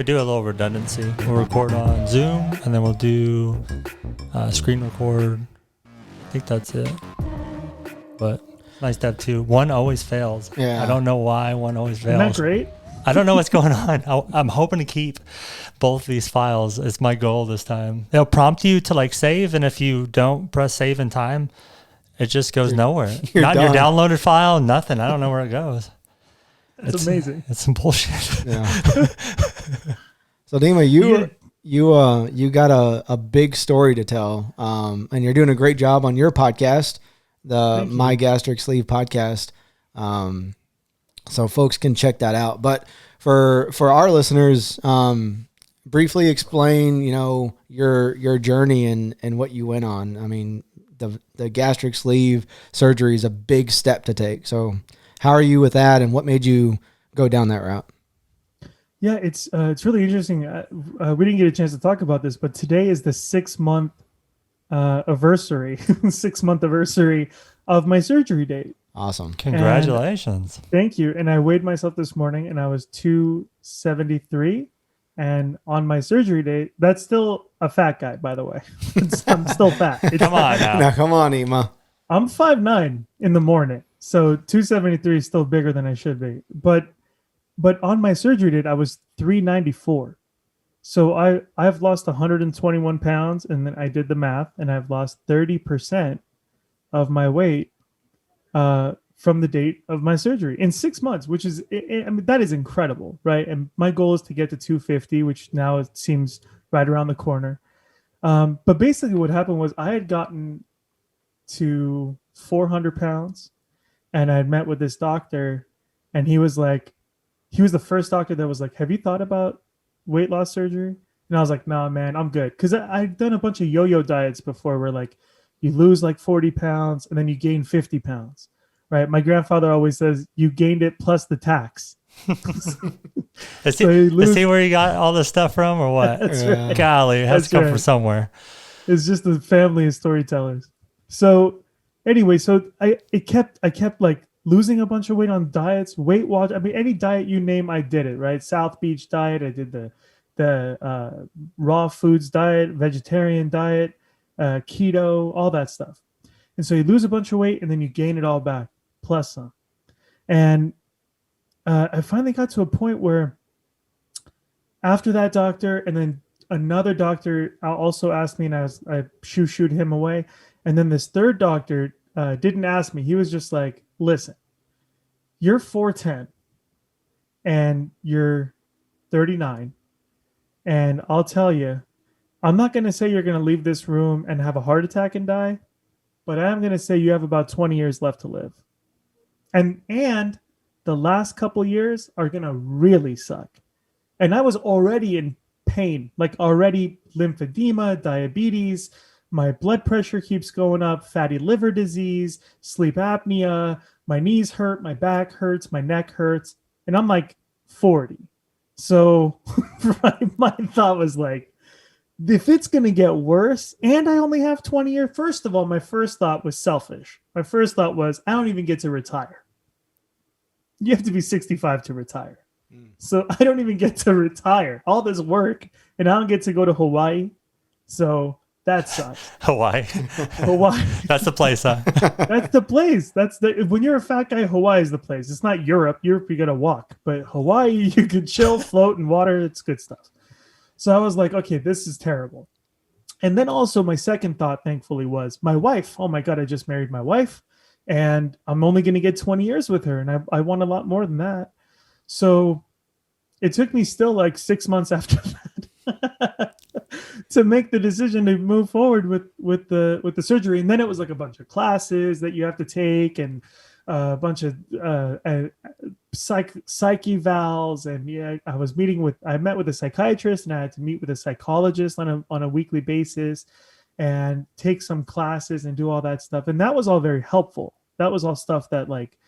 do a little redundancy. We'll record on Zoom, and then we'll do screen record. I think that's it. But nice to have two. One always fails. Yeah. I don't know why one always fails. Isn't that great? I don't know what's going on. I'm hoping to keep both these files. It's my goal this time. They'll prompt you to like save, and if you don't press save in time, it just goes nowhere. Not done. your downloaded file, nothing. I don't know where it goes. It's amazing. It's some bullshit. Yeah. So Nima, you got a big story to tell, and you're doing a great job on your podcast, the My Gastric Sleeve podcast. So folks can check that out. But for our listeners, briefly explain, your journey and what you went on. I mean, the gastric sleeve surgery is a big step to take. So how are you with that, and what made you go down that route? Yeah, it's really interesting. We didn't get a chance to talk about this, but today is the 6-month anniversary, 6-month anniversary of my surgery date. Awesome. Congratulations. And thank you. And I weighed myself this morning and I was 273. And on my surgery date, that's still a fat guy, by the way. I'm still fat. Come on now. Now, come on, Nima. I'm 5'9" in the morning. So 273 is still bigger than I should be. But on my surgery date, I was 394. So I've lost 121 pounds, and then I did the math, and I've lost 30% of my weight from the date of my surgery in 6 months, which is, I mean, that is incredible, right? And my goal is to get to 250, which now it seems right around the corner. But basically what happened was I had gotten to 400 pounds, and I had met with this doctor, and he was the first doctor that was like, have you thought about weight loss surgery? And I was like, nah, man, I'm good. Because I'd done a bunch of yo-yo diets before where like you lose like 40 pounds and then you gain 50 pounds, right? My grandfather always says you gained it plus the tax. Let's see where you got all this stuff from or what? That's right. Golly, it has to come from somewhere. It's just the family of storytellers. So anyway, I kept like losing a bunch of weight on diets, Weight Watch. I mean, any diet you name, I did it, right? South Beach diet. I did the raw foods diet, vegetarian diet, keto, all that stuff. And so you lose a bunch of weight and then you gain it all back, plus some. And I finally got to a point where after that doctor, and then another doctor also asked me, and I shooed him away. And then this third doctor didn't ask me. He was just like, listen, you're 4'10" and you're 39. And I'll tell you, I'm not going to say you're going to leave this room and have a heart attack and die, but I am going to say you have about 20 years left to live. And the last couple years are going to really suck. And I was already in pain, like already lymphedema, diabetes, my blood pressure keeps going up, fatty liver disease, sleep apnea, my knees hurt, my back hurts, my neck hurts, and I'm like 40. So my thought was like, if it's going to get worse and I only have 20 years, first of all, my first thought was selfish. My first thought was, I don't even get to retire. You have to be 65 to retire. So I don't even get to retire. All this work, and I don't get to go to Hawaii. So that sucks. Hawaii. That's the place, huh? That's the place. When you're a fat guy, Hawaii is the place. It's not Europe. Europe, you got to walk. But Hawaii, you could chill, float in water. It's good stuff. So I was like, okay, this is terrible. And then also my second thought, thankfully, was my wife. Oh my God, I just married my wife. And I'm only going to get 20 years with her. And I want a lot more than that. So it took me still like 6 months after that to make the decision to move forward with the surgery. And then it was like a bunch of classes that you have to take and a bunch of psych evals. And yeah, I met with a psychiatrist, and I had to meet with a psychologist on a weekly basis and take some classes and do all that stuff. And that was all very helpful. That was all stuff that like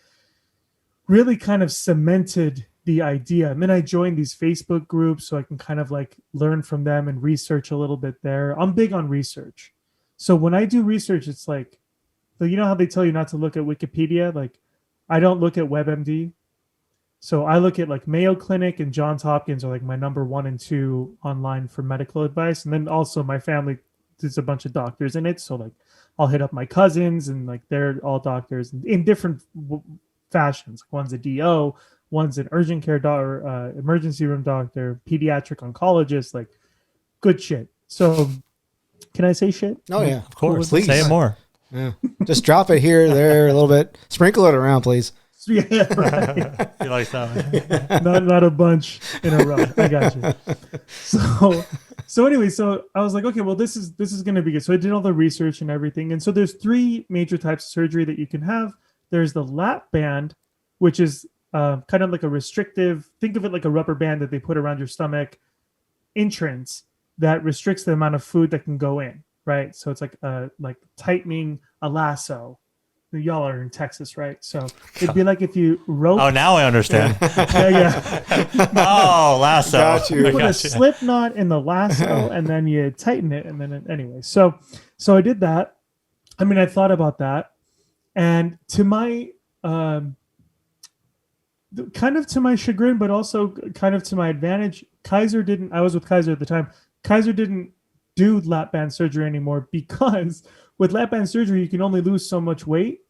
really kind of cemented the idea. And then I joined these Facebook groups so I can kind of like learn from them and research a little bit there. I'm big on research. So when I do research, it's like, so you know how they tell you not to look at Wikipedia? Like I don't look at WebMD. So I look at like Mayo Clinic and Johns Hopkins are like my number 1 and 2 online for medical advice. And then also my family, there's a bunch of doctors in it. So like I'll hit up my cousins and like they're all doctors in different fashions. One's a DO, one's an urgent care doctor, emergency room doctor, pediatric oncologist, like good shit. So can I say shit? Oh yeah, Of course. Please. Say it more. Yeah. Just drop it here, there, a little bit. Sprinkle it around, please. Yeah, right. He likes that one. not a bunch in a row. I got you. So anyway, so I was like, okay, well, this is going to be good. So I did all the research and everything. And so there's 3 major types of surgery that you can have. There's the lap band, which is kind of like a restrictive, think of it like a rubber band that they put around your stomach entrance that restricts the amount of food that can go in, right? So it's like tightening a lasso. Y'all are in Texas, right? So it'd be like if you rope. Oh, now I understand. Yeah. Oh, lasso. Got you. You put a slip knot in the lasso and then you tighten it. And then anyway, so I did that. I mean, I thought about that. And to my, kind of to my chagrin, but also kind of to my advantage, I was with Kaiser at the time. Kaiser didn't do lap band surgery anymore because with lap band surgery, you can only lose so much weight.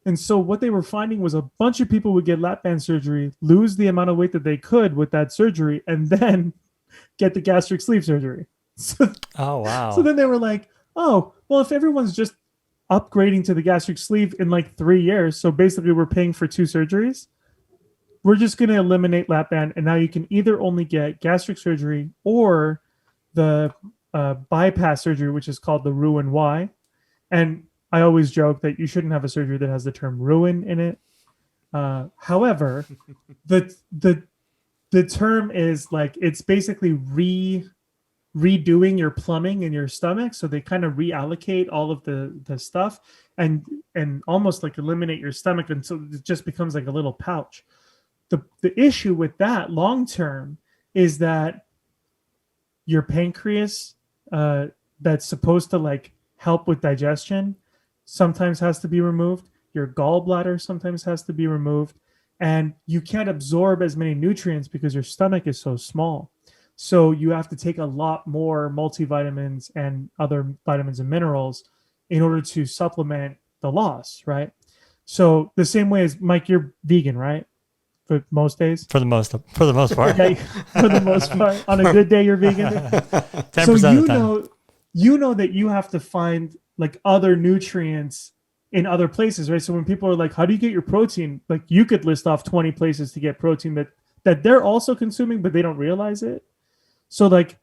And so what they were finding was a bunch of people would get lap band surgery, lose the amount of weight that they could with that surgery, and then get the gastric sleeve surgery. So, Oh, wow. so then they were like, oh, well, if everyone's just upgrading to the gastric sleeve in like 3 years, so basically we're paying for 2 surgeries, we're just going to eliminate lap band. And now you can either only get gastric surgery or the bypass surgery, which is called the Roux-en-Y. And I always joke that you shouldn't have a surgery that has the term ruin in it. However, the term is like, it's basically redoing your plumbing in your stomach. So they kind of reallocate all of the stuff and almost like eliminate your stomach until it just becomes like a little pouch. The issue with that long term is that your pancreas that's supposed to like help with digestion sometimes has to be removed. Your gallbladder sometimes has to be removed, and you can't absorb as many nutrients because your stomach is so small. So you have to take a lot more multivitamins and other vitamins and minerals in order to supplement the loss, right? So the same way as Mike, you're vegan, right? For most days? For the most part. Yeah, for the most part. On a good day, you're vegan. 10% So of the time. you know that you have to find like other nutrients in other places, right? So when people are like, how do you get your protein? Like you could list off 20 places to get protein that they're also consuming, but they don't realize it. So like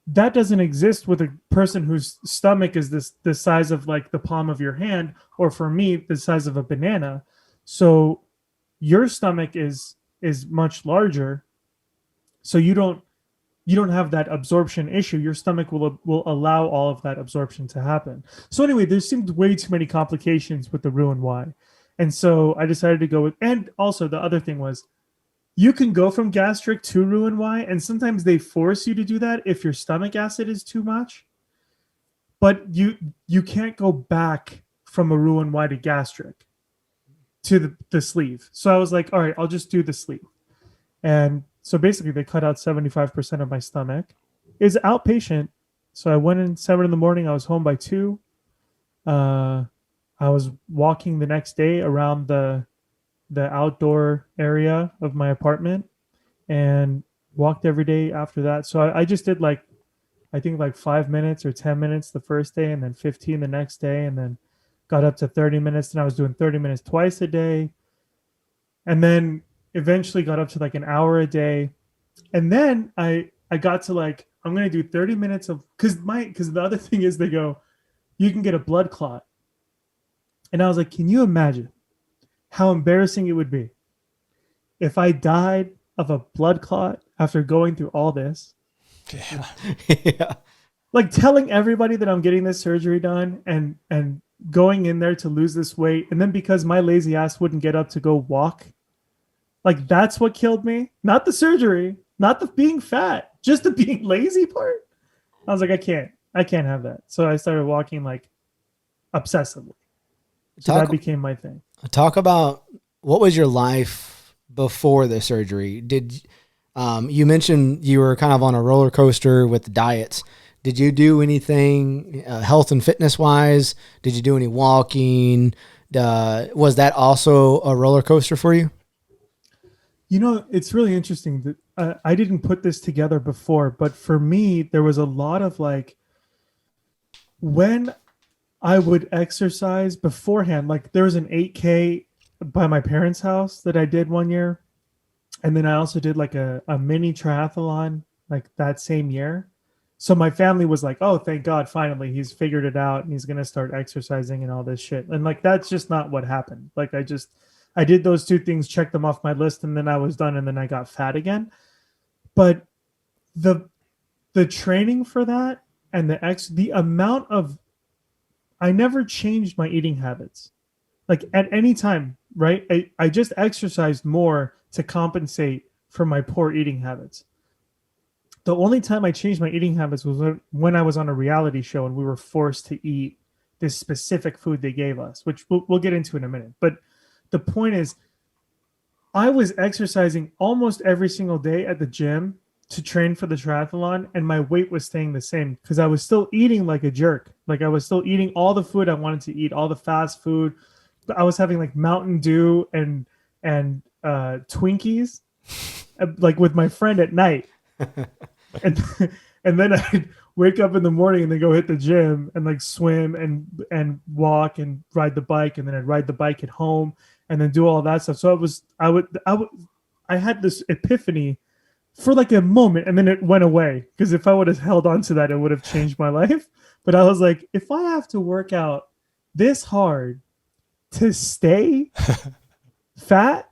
that doesn't exist with a person whose stomach is the size of like the palm of your hand, or for me, the size of a banana. So your stomach is much larger. So you don't have that absorption issue. Your stomach will allow all of that absorption to happen. So anyway, there seemed way too many complications with the Roux-en-Y. And so I decided to go with, and also the other thing was, you can go from gastric to Roux-en-Y, and sometimes they force you to do that if your stomach acid is too much. But you can't go back from a Roux-en-Y to gastric to the sleeve. So I was like, all right, I'll just do the sleeve. And so basically they cut out 75% of my stomach. It's outpatient. So I went in 7 a.m. I was home by 2. I was walking the next day around the outdoor area of my apartment and walked every day after that. So I just did like 5 minutes or 10 minutes the first day, and then 15 the next day, and then got up to 30 minutes. And I was doing 30 minutes twice a day. And then eventually got up to like an hour a day. And then I got to like, I'm going to do 30 minutes of, because the other thing is they go, you can get a blood clot. And I was like, can you imagine how embarrassing it would be if I died of a blood clot after going through all this? Yeah. Yeah. Like telling everybody that I'm getting this surgery done and going in there to lose this weight. And then because my lazy ass wouldn't get up to go walk, like that's what killed me. Not the surgery, not the being fat, just the being lazy part. I was like, I can't have that. So I started walking like obsessively. So that became my thing. Talk about what was your life before the surgery. Did you mentioned you were kind of on a roller coaster with diets? Did you do anything health and fitness wise? Did you do any walking? Was that also a roller coaster for you? You know, it's really interesting that I didn't put this together before, but for me, there was a lot of like when I would exercise beforehand, like there was an 8K by my parents' house that I did one year. And then I also did like a mini triathlon like that same year. So my family was like, oh, thank God, finally he's figured it out and he's going to start exercising and all this shit. And like, that's just not what happened. Like I did those two things, checked them off my list, and then I was done. And then I got fat again. But the training for that and the amount of, I never changed my eating habits. Like at any time, right? I just exercised more to compensate for my poor eating habits. The only time I changed my eating habits was when I was on a reality show and we were forced to eat this specific food they gave us, which we'll get into in a minute. But the point is, I was exercising almost every single day at the gym to train for the triathlon, and my weight was staying the same because I was still eating like a jerk. Like I was still eating all the food I wanted to eat, all the fast food. I was having like Mountain Dew and Twinkies, like with my friend at night, and then I'd wake up in the morning and then go hit the gym and like swim and walk and ride the bike, and then I'd ride the bike at home and then do all that stuff. So I had this epiphany for like a moment, and then it went away because if I would have held on to that, it would have changed my life. But I was like, if I have to work out this hard to stay fat,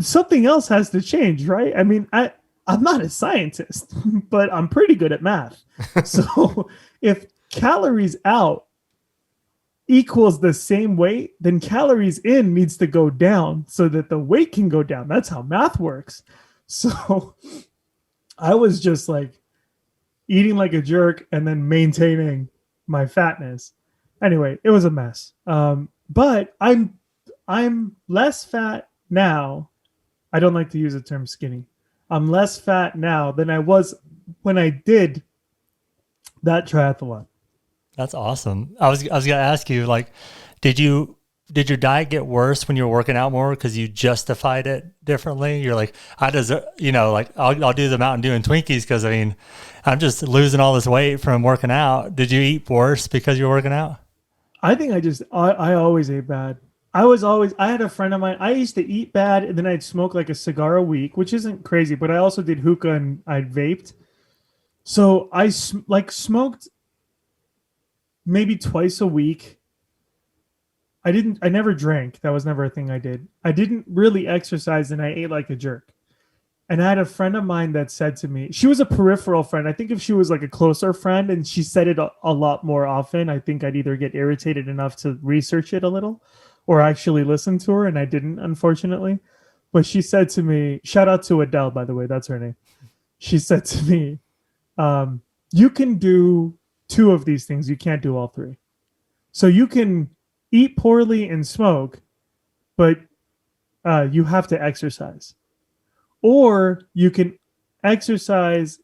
something else has to change, right? I mean, I'm not a scientist, but I'm pretty good at math. So if calories out equals the same weight, then calories in needs to go down so that the weight can go down. That's how math works. So I was just like eating like a jerk and then maintaining my fatness. Anyway, it was a mess. But I'm less fat now. I don't like to use the term skinny. I'm less fat now than I was when I did that triathlon. That's awesome. I was gonna ask you, like, did your diet get worse when you were working out more because you justified it differently? You're like, I deserve, like I'll do the Mountain Dew and Twinkies because I mean, I'm just losing all this weight from working out. Did you eat worse because you were working out? I think I always ate bad. I had a friend of mine. I used to eat bad and then I'd smoke like a cigar a week, which isn't crazy, but I also did hookah and I vaped. So I smoked maybe twice a week. I never drank. That was never a thing I did. I didn't really exercise and I ate like a jerk. And I had a friend of mine that said to me, she was a peripheral friend. I think if she was like a closer friend and she said it a lot more often, I think I'd either get irritated enough to research it a little or actually listen to her. And I didn't, unfortunately. But she said to me, shout out to Adele, by the way, that's her name. She said to me, you can do two of these things. You can't do all three. So you can eat poorly and smoke, but you have to exercise. Or you can exercise,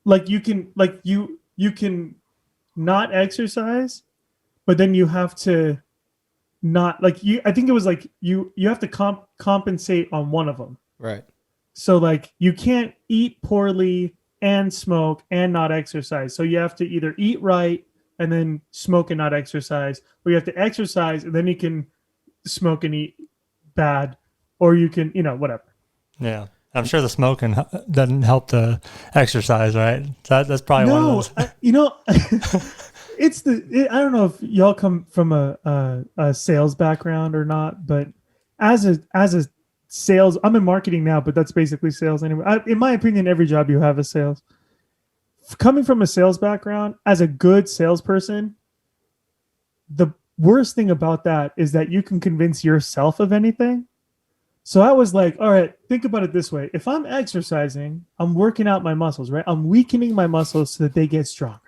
you can not exercise, but then you have to not I think it was like you have to compensate on one of them. Right. So like you can't eat poorly and smoke and not exercise. So you have to either eat right and then smoke and not exercise, or you have to exercise and then you can smoke and eat bad, or you can, whatever. Yeah. I'm sure the smoking doesn't help the exercise, right? That's probably one of those. I don't know if y'all come from a sales background or not, but as a sales, I'm in marketing now, but that's basically sales anyway. In my opinion, every job you have is sales. Coming from a sales background, as a good salesperson, the worst thing about that is that you can convince yourself of anything. So I was like, all right, think about it this way. If I'm exercising, I'm working out my muscles, right? I'm weakening my muscles so that they get stronger.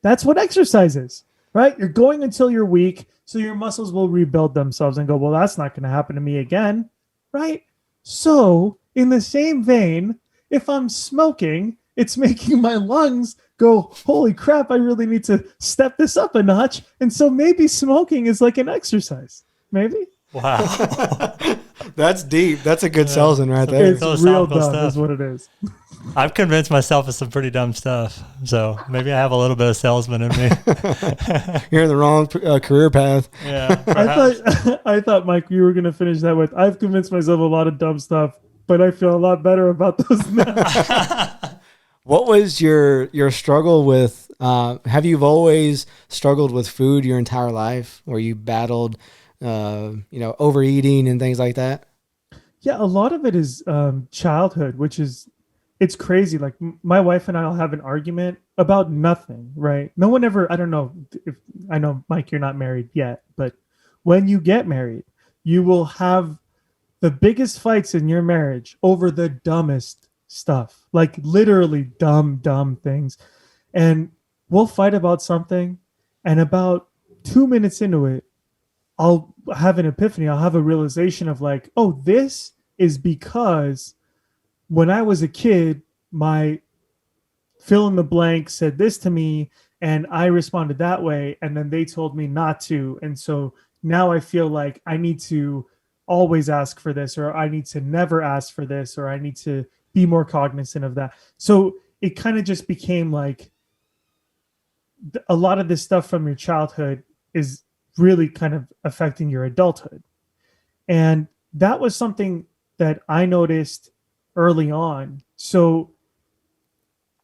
That's what exercise is, right? You're going until you're weak So your muscles will rebuild themselves and go, well, that's not going to happen to me again, right? So in the same vein, if I'm smoking, it's making my lungs go, holy crap, I really need to step this up a notch. And so maybe smoking is like an exercise. Maybe. Wow. That's deep. That's a good salesman right there. It's real Philosophical dumb stuff. is what it is. I've convinced myself of some pretty dumb stuff. So maybe I have a little bit of salesman in me. You're in the wrong career path. Yeah. I thought, Mike, you were going to finish that with, I've convinced myself a lot of dumb stuff, but I feel a lot better about those now. What was your struggle with, have you always struggled with food your entire life, where you battled, overeating and things like that? Yeah, a lot of it is childhood, which is, it's crazy. Like my wife and I will have an argument about nothing, right? No one ever, I don't know if, I know, Mike, you're not married yet, but when you get married, you will have the biggest fights in your marriage over the dumbest stuff, like literally dumb things. And we'll fight about something, and about 2 minutes into it, I'll have an epiphany. I'll have a realization of like, oh, this is because when I was a kid, my fill in the blank said this to me and I responded that way. And then they told me not to. And so now I feel like I need to always ask for this, or I need to never ask for this, or I need to be more cognizant of that. So it kind of just became like a lot of this stuff from your childhood is really kind of affecting your adulthood. And that was something that I noticed early on. So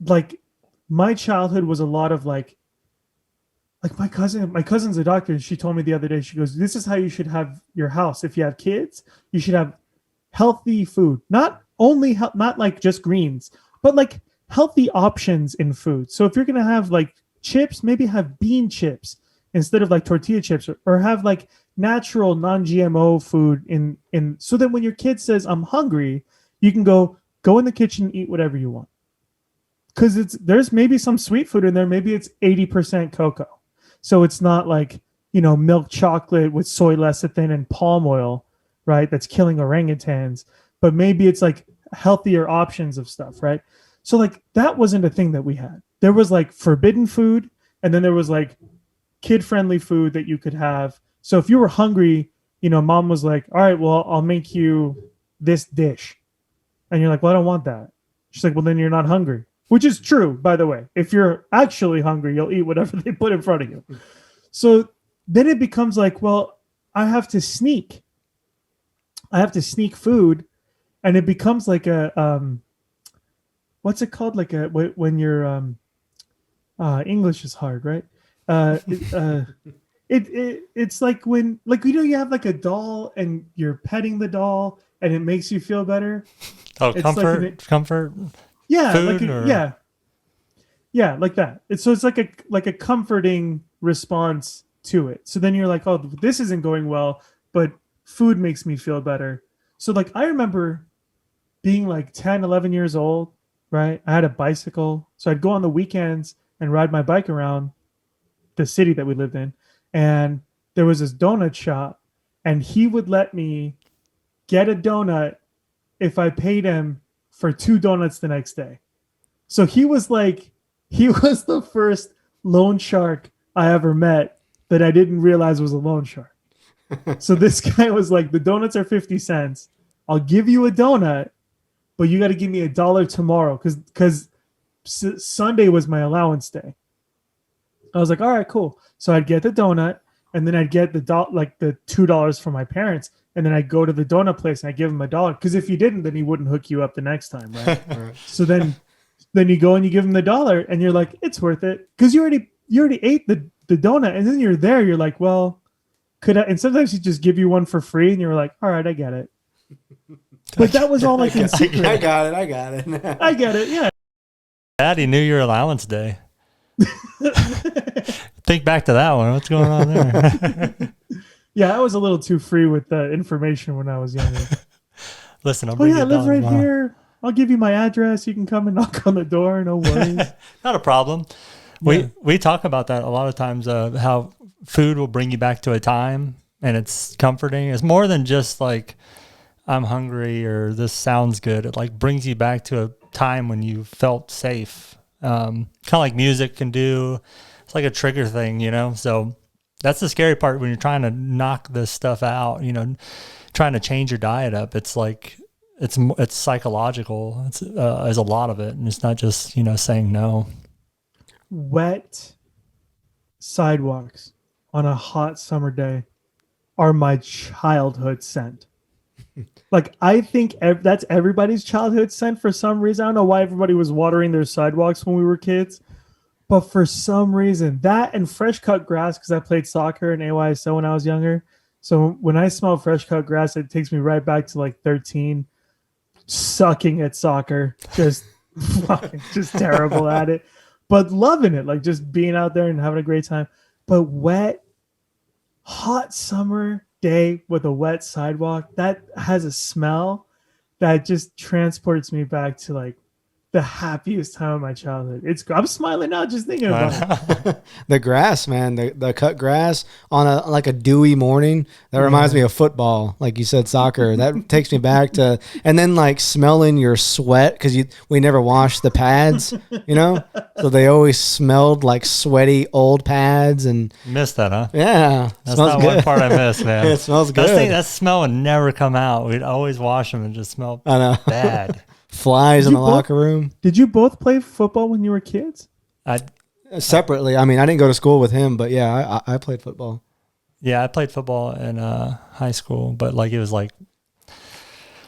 like my childhood was a lot of like my cousin's a doctor, and she told me the other day, she goes, this is how you should have your house. If you have kids, you should have healthy food, not only not like just greens, but like healthy options in food. So if you're going to have like chips, maybe have bean chips instead of like tortilla chips, or have like natural non-GMO food in so that when your kid says I'm hungry, you can go in the kitchen and eat whatever you want. Because there's maybe some sweet food in there, maybe it's 80% cocoa. So it's not like, milk chocolate with soy lecithin and palm oil, right? That's killing orangutans. But maybe it's like healthier options of stuff, right? So like that wasn't a thing that we had. There was like forbidden food, and then there was like kid-friendly food that you could have. So if you were hungry, mom was like, all right, well, I'll make you this dish. And you're like, well, I don't want that. She's like, well, then you're not hungry. Which is true, by the way. If you're actually hungry, you'll eat whatever they put in front of you. So then it becomes like, well, I have to sneak food. And it becomes like a, what's it called? Like when you're, English is hard, right? It's like when, like, you have like a doll and you're petting the doll and it makes you feel better. Oh, It's comfort. Yeah, food, yeah, like that. It's like a comforting response to it. So then you're like, oh, this isn't going well, but food makes me feel better. So like I remember being like 10, 11 years old, right? I had a bicycle, so I'd go on the weekends and ride my bike around the city that we lived in, and there was this donut shop, and he would let me get a donut if I paid him for 2 donuts the next day. So he was the first loan shark I ever met that I didn't realize was a loan shark. So this guy was like, the donuts are 50 cents. I'll give you a donut, but you got to give me $1 tomorrow because Sunday was my allowance day. I was like, all right, cool. So I'd get the donut, and then I'd get the $2 from my parents. And then I go to the donut place and I give him $1. Because if you didn't, then he wouldn't hook you up the next time, right? Right. So then you go and you give him the $1, and you're like, it's worth it. Because you already ate the donut, and then you're there. You're like, well, could I? And sometimes he just give you one for free, and you're like, all right, I get it. But that was all like in secret. I got it. I get it. Yeah. Daddy knew your allowance day. Think back to that one. What's going on there? Yeah, I was a little too free with the information when I was younger. Listen, I'll bring you I live right tomorrow. here. I'll give you my address. You can come and knock on the door. No worries. Not a problem. Yeah. We talk about that a lot of times, how food will bring you back to a time and it's comforting. It's more than just like, I'm hungry or this sounds good. It like brings you back to a time when you felt safe. Kind of like music can do. It's like a trigger thing, you know? So that's the scary part when you're trying to knock this stuff out, you know, trying to change your diet up. It's like, it's psychological. There's a lot of it. And it's not just, you know, saying no. Wet sidewalks on a hot summer day are my childhood scent. Like, I think that's everybody's childhood scent for some reason. I don't know why everybody was watering their sidewalks when we were kids, but for some reason, that and fresh cut grass, because I played soccer in AYSO when I was younger. So when I smell fresh cut grass, it takes me right back to like 13, sucking at soccer, just fucking just terrible at it, but loving it, like just being out there and having a great time. But wet, hot summer day with a wet sidewalk, that has a smell that just transports me back to like the happiest time of my childhood. I'm smiling now just thinking about it. The grass, man, the cut grass on a dewy morning, that reminds me of football. Like you said, soccer, that takes me back to, and then like smelling your sweat, because we never washed the pads, you know, so they always smelled like sweaty old pads. And Missed that, huh? yeah, That's not good. One part I missed, man. It smells good. That smell would never come out. We'd always wash them and just smell I know. bad. Flies in the locker room. Did you both play football when you were kids? Separately. I mean, I didn't go to school with him, but yeah, I played football. Yeah, I played football in high school, but like it was like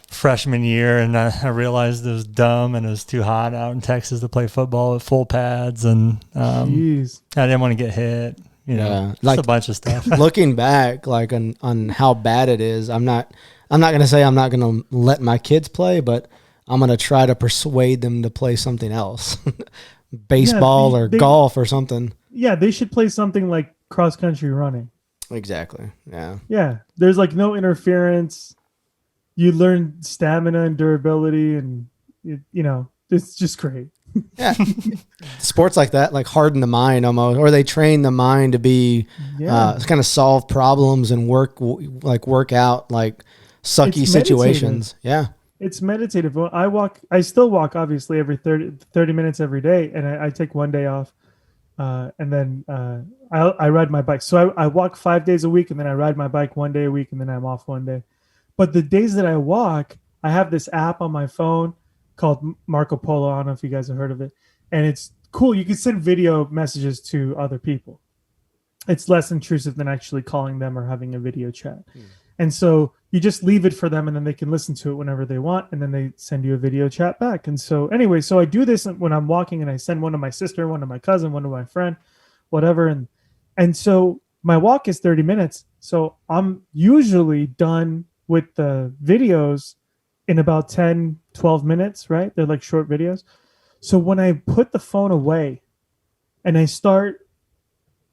freshman year, and I realized it was dumb and it was too hot out in Texas to play football with full pads, and I didn't want to get hit. You know, like a bunch of stuff. Looking back, like on how bad it is, I'm not going to say I'm not going to let my kids play, but I'm going to try to persuade them to play something else. Baseball or golf or something. Yeah, they should play something like cross-country running. Exactly, yeah. Yeah, there's like no interference. You learn stamina and durability, and, you know, it's just great. Yeah. Sports like that, like harden the mind almost, or they train the mind to be kind of solve problems and work out like sucky situations. Yeah. It's meditative. I still walk, obviously, every 30 minutes every day, and I take one day off. And then I ride my bike. So I walk 5 days a week, and then I ride my bike one day a week, and then I'm off one day. But the days that I walk, I have this app on my phone called Marco Polo. I don't know if you guys have heard of it. And it's cool. You can send video messages to other people. It's less intrusive than actually calling them or having a video chat. And so you just leave it for them, and then they can listen to it whenever they want, and then they send you a video chat back. And so anyway, so I do this when I'm walking, and I send one to my sister, one to my cousin, one to my friend, whatever. And so my walk is 30 minutes. So I'm usually done with the videos in about 10, 12 minutes, right? They're like short videos. So when I put the phone away and I start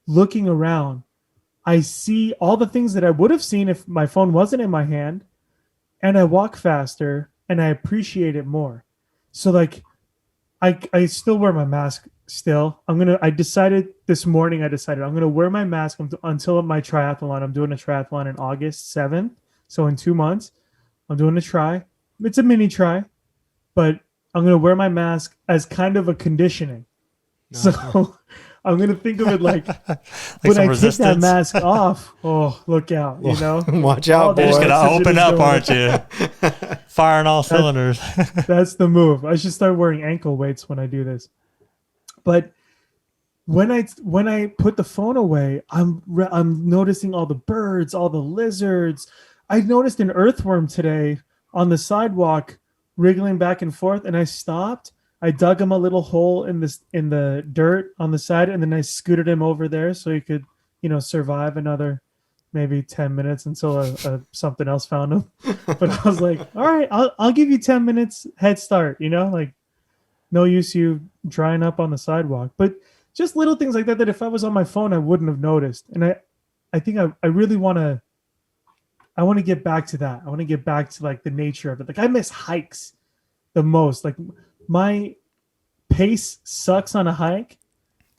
looking around, I see all the things that I would have seen if my phone wasn't in my hand, and I walk faster and I appreciate it more. So like I still wear my mask still. I decided this morning, I'm going to wear my mask until my triathlon. I'm doing a triathlon in August 7th. So in 2 months, I'm doing a try. It's a mini try, but I'm going to wear my mask as kind of a conditioning. So I'm going to think of it like when I take that mask off, oh, look out, you know? Watch out, boy. You're just going to open up, aren't you? Firing all cylinders. That's the move. I should start wearing ankle weights when I do this. But when I put the phone away, I'm noticing all the birds, all the lizards. I noticed an earthworm today on the sidewalk wriggling back and forth, and I stopped. I dug him a little hole in the dirt on the side, and then I scooted him over there so he could, you know, survive another maybe 10 minutes until something else found him. But I was like, all right, I'll give you 10 minutes head start, you know, like no use you drying up on the sidewalk. But just little things like that if I was on my phone, I wouldn't have noticed. And I think I really want to get back to that. I want to get back to like the nature of it. Like I miss hikes the most. Like my pace sucks on a hike,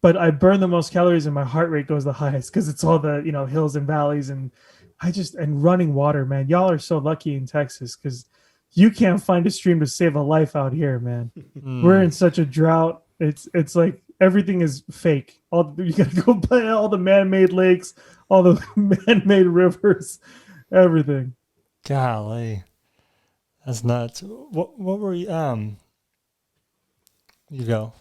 but I burn the most calories and my heart rate goes the highest because it's all the, hills and valleys and and running water, man. Y'all are so lucky in Texas because you can't find a stream to save a life out here, man. We're in such a drought. It's like everything is fake. You gotta go by all the man-made lakes, all the man-made rivers, everything. Golly, that's nuts. What were you? You go.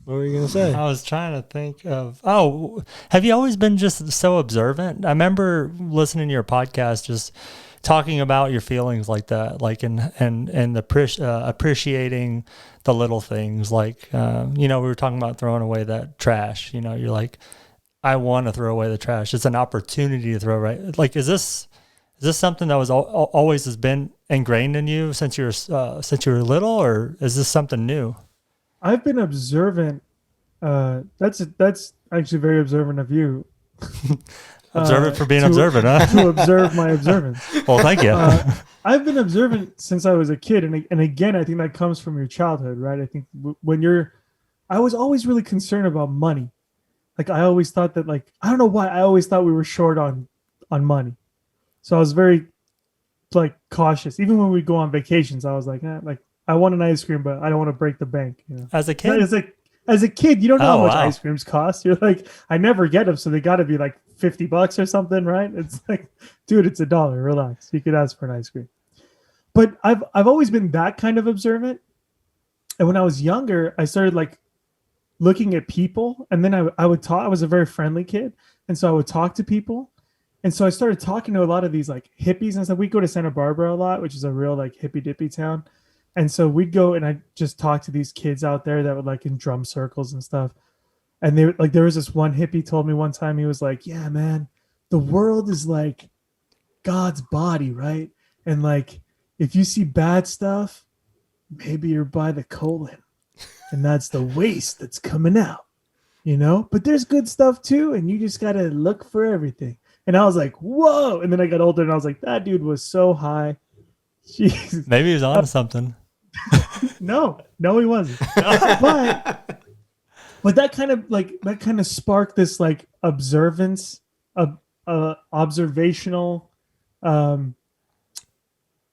What were you gonna say? I was trying to think of. Oh, have you always been just so observant? I remember listening to your podcast, just talking about your feelings like that, like and appreciating the little things. Like we were talking about throwing away that trash. You're like, I want to throw away the trash. It's an opportunity to throw away. Like, is this something that was always has been ingrained in you since you were little, or is this something new? I've been observant. That's actually very observant of you. Observant for being observant, huh? To observe my observance. Well, thank you. I've been observant since I was a kid, and again, I think that comes from your childhood, right? I think I was always really concerned about money. Like I always thought that, like, I don't know why, I always thought we were short on money. So I was very like cautious. Even when we go on vacations, I was like, I want an ice cream, but I don't want to break the bank. As a kid, as a kid, you don't know how much ice creams cost. You're like, I never get them, so they got to be like $50 or something, right? It's like, dude, it's $1. Relax. You could ask for an ice cream. But I've always been that kind of observant. And when I was younger, I started like looking at people, and then I would talk. I was a very friendly kid, and so I would talk to people. And so I started talking to a lot of these like hippies and stuff. We go to Santa Barbara a lot, which is a real like hippie dippy town. And so we'd go and I'd just talk to these kids out there that would like in drum circles and stuff. And they like, there was this one hippie told me one time, he was like, yeah, man, the world is like God's body, right? And like, if you see bad stuff, maybe you're by the colon and that's the waste that's coming out, but there's good stuff too. And you just got to look for everything. And I was like, whoa. And then I got older and I was like, that dude was so high. Jeez. Maybe he was on something. No, he wasn't. But that kind of sparked this like observance, observational kind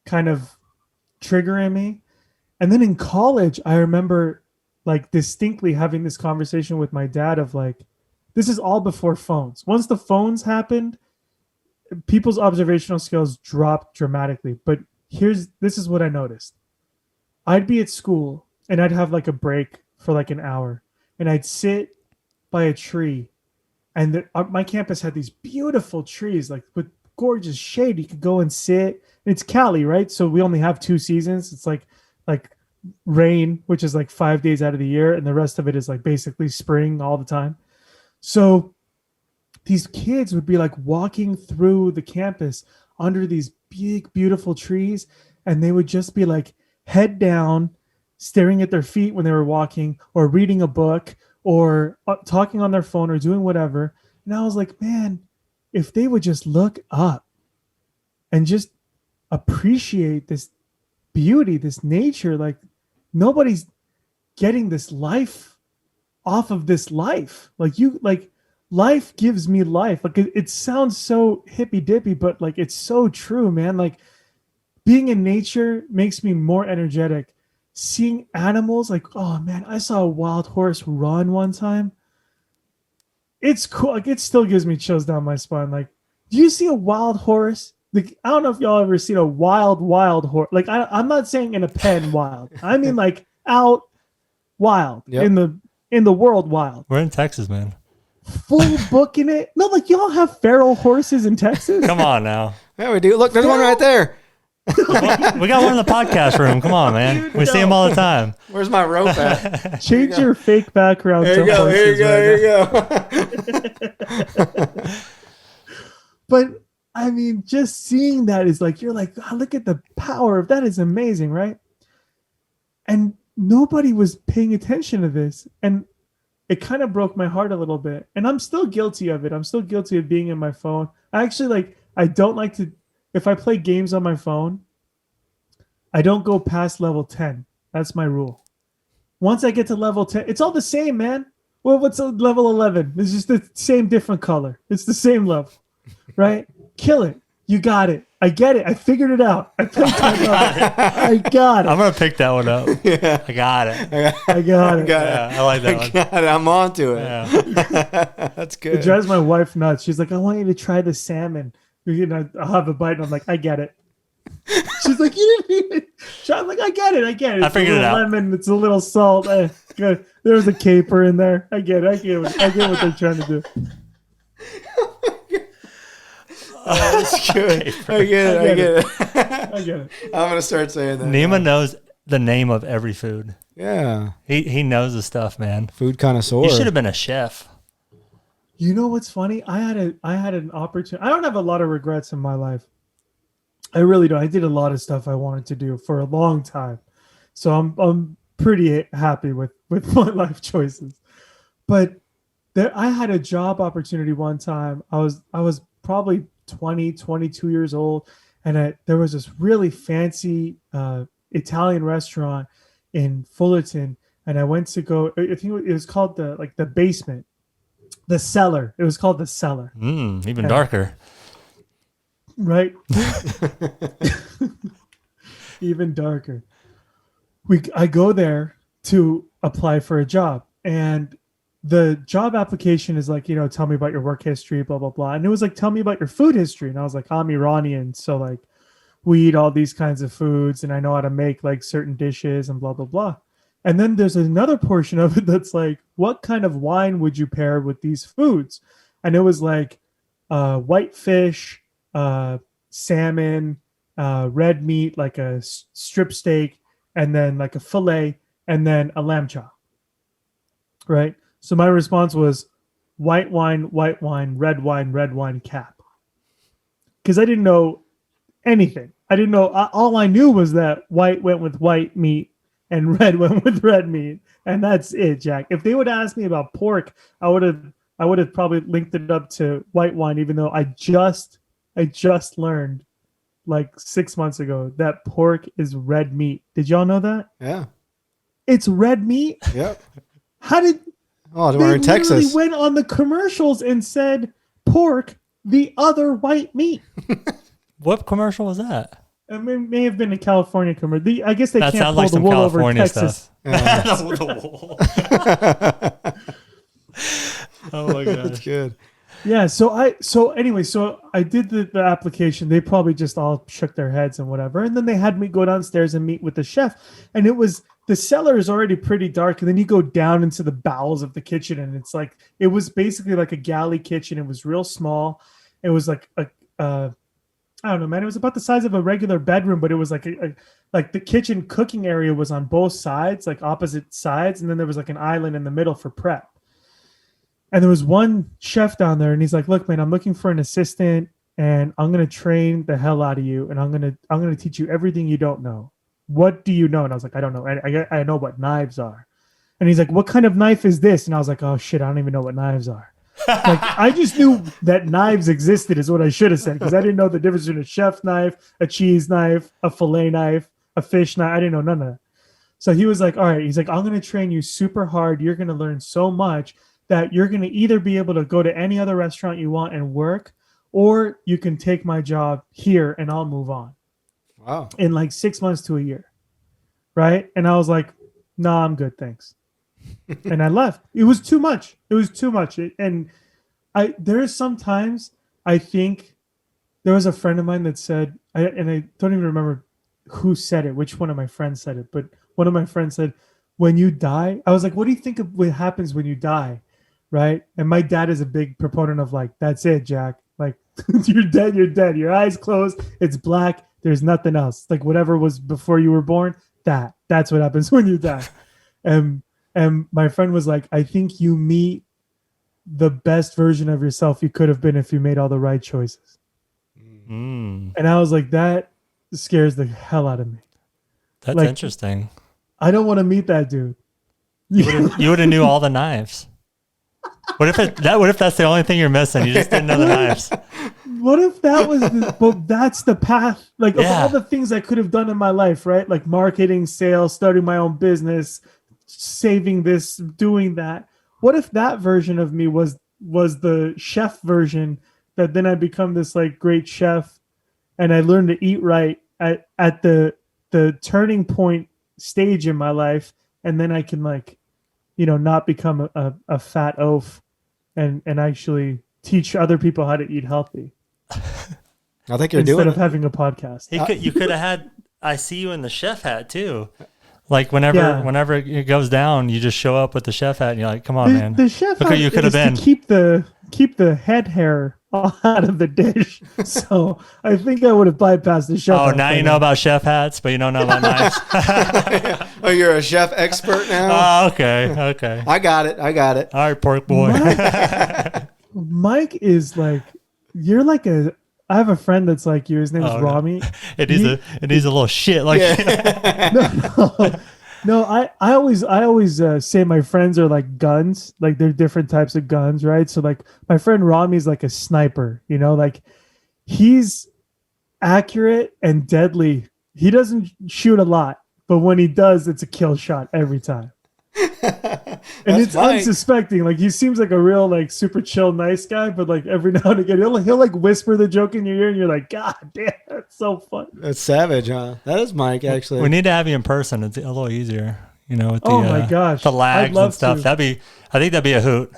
of trigger in me. And then in college, I remember like distinctly having this conversation with my dad of like, this is all before phones. Once the phones happened, people's observational skills dropped dramatically. But this is what I noticed. I'd be at school and I'd have like a break for like an hour, and I'd sit by a tree, and my campus had these beautiful trees, like with gorgeous shade. You could go and sit. And it's Cali, right? So we only have 2 seasons. It's like rain, which is like 5 days out of the year, and the rest of it is like basically spring all the time. So these kids would be like walking through the campus under these big, beautiful trees, and they would just be like head down, staring at their feet when they were walking, or reading a book, or talking on their phone, or doing whatever. And I was like, man, if they would just look up and just appreciate this beauty, this nature, like nobody's getting this life off of this life. Like life gives me life. Like it sounds so hippy dippy, but like it's so true, man. Like being in nature makes me more energetic. Seeing animals, like, oh man, I saw a wild horse run one time. It's cool. Like it still gives me chills down my spine. Like, do you see a wild horse? Like, I don't know if y'all ever seen a wild horse. Like I'm not saying in a pen wild. I mean like out wild. Yep. in the world wild. We're in Texas, man. Full booking it. No, like y'all have feral horses in Texas. Come on now. Yeah, we do. Look, there's one right there. We got one in the podcast room. Come on, man. We see him all the time. Where's my rope at? Change your fake background. Here you go. But I mean, just seeing that is like, you're like, oh, look at the power of that. Is amazing, right? And nobody was paying attention to this. And it kind of broke my heart a little bit. And I'm still guilty of it. I'm still guilty of being in my phone. I don't like to, if I play games on my phone, I don't go past level 10. That's my rule. Once I get to level 10, it's all the same, man. Well, what's level 11? It's just the same different color. It's the same level, right? Kill it. You got it. I get it. I figured it out. I picked it up. I got it. I'm gonna pick that one up. Yeah. I got it. I got it. Yeah, I like that one. God, I'm onto it. Yeah. That's It good. drives my wife nuts. She's like, I want you to try the salmon. I'll have a bite. And I'm like, I get it. She's like, you didn't even try. I'm like, I get it. It's I figured it out. Lemon. It's a little salt. Good. There was a caper in there. I get it. I get what they're trying to do. That's good. I get it. I get it. I'm gonna start saying that. Nima knows the name of every food. Yeah. He knows the stuff, man. Food connoisseur. You should have been a chef. You know what's funny? I had an opportunity. I don't have a lot of regrets in my life. I really don't. I did a lot of stuff I wanted to do for a long time, so I'm pretty happy with my life choices. But I had a job opportunity one time. I was probably 20, 22 years old, and there was this really fancy Italian restaurant in Fullerton, and I went to go. I think it was called the basement. The cellar. It was called the cellar. Even darker. Right? Even darker. I go there to apply for a job, and the job application is like, tell me about your work history, blah, blah, blah. And it was like, tell me about your food history. And I was like, I'm Iranian. So like we eat all these kinds of foods and I know how to make like certain dishes and blah, blah, blah. And then there's another portion of it that's like, what kind of wine would you pair with these foods? And it was like white fish, salmon, red meat, like a strip steak, and then like a fillet, and then a lamb chop. Right? So my response was white wine, red wine, cap. Because I didn't know anything. I didn't know. All I knew was that white went with white meat and red went with red meat, and that's it, Jack. If they would ask me about pork, I would have probably linked it up to white wine, even though I just learned like 6 months ago that pork is red meat. Did y'all know that? Yeah. It's red meat? Yep. How did we're in Texas. They went on the commercials and said pork, the other white meat. What commercial was that? It may have been a California commercial. I guess they That can't sounds pull like the some wool California over Texas. stuff. Oh my god, That's good. Yeah. So I did the application. They probably just all shook their heads and whatever. And then they had me go downstairs and meet with the chef. And the cellar is already pretty dark. And then you go down into the bowels of the kitchen, and it was basically like a galley kitchen. It was real small. It was like I don't know, man. It was about the size of a regular bedroom, but it was like like the kitchen cooking area was on both sides, like opposite sides, and then there was like an island in the middle for prep. And there was one chef down there, and he's like, "Look, man, I'm looking for an assistant, and I'm gonna train the hell out of you, and I'm gonna teach you everything you don't know. What do you know?" And I was like, "I don't know. I know what knives are." And he's like, "What kind of knife is this?" And I was like, "Oh shit, I don't even know what knives are." Like I just knew that knives existed is what I should have said, because I didn't know the difference between a chef knife, a cheese knife, a fillet knife, a fish knife. I didn't know none of that. So he was like, all right, he's like, I'm going to train you super hard. You're going to learn so much that you're going to either be able to go to any other restaurant you want and work, or you can take my job here and I'll move on. Wow. In like 6 months to a year. Right. And I was like, nah, I'm good. Thanks. And I left. It was too much. And there is sometimes I think there was a friend of mine that said, and I don't even remember who said it, which one of my friends said it, but one of my friends said, when you die, I was like, what do you think of what happens when you die? Right. And my dad is a big proponent of like, that's it, Jack. Like you're dead. Your eyes closed. It's black. There's nothing else. Like whatever was before you were born, that's what happens when you die. And my friend was like, I think you meet the best version of yourself you could have been if you made all the right choices. Mm. And I was like, that scares the hell out of me. That's like, interesting. I don't want to meet that dude. You would have knew all the knives. What if that's the only thing you're missing? You just didn't know the knives. What if that was that's the path? Like of all the things I could have done in my life, right? Like marketing, sales, starting my own business, saving this, doing that. what if that version of me was the chef version, that then I become this like great chef and I learn to eat right at the turning point stage in my life, and then I can like, not become a fat oaf and actually teach other people how to eat healthy. I think you're doing instead of having a podcast. You could have had I see you in the chef hat too. Like whenever it goes down, you just show up with the chef hat and you're like, come on, man. The chef Look hat who you could have been. To keep the head hair out of the dish. So I think I would have bypassed the chef. Oh, now you know about chef hats, but you don't know about knives. Oh, you're a chef expert now? Oh, okay. I got it. All right, pork boy. Mike is like, you're like I have a friend that's like you. His name is Rami. It needs a little shit like No, I always say my friends are like guns. Like they're different types of guns, right? So like my friend Rami's like a sniper, like he's accurate and deadly. He doesn't shoot a lot, but when he does, it's a kill shot every time. And it's unsuspecting. Like he seems like a real like super chill, nice guy, but like every now and again he'll like whisper the joke in your ear, and you're like, God damn, that's so fun. That's savage, huh? That is Mike, actually. We need to have you in person. It's a little easier, with the, my gosh, the lags and stuff. To. I think that'd be a hoot.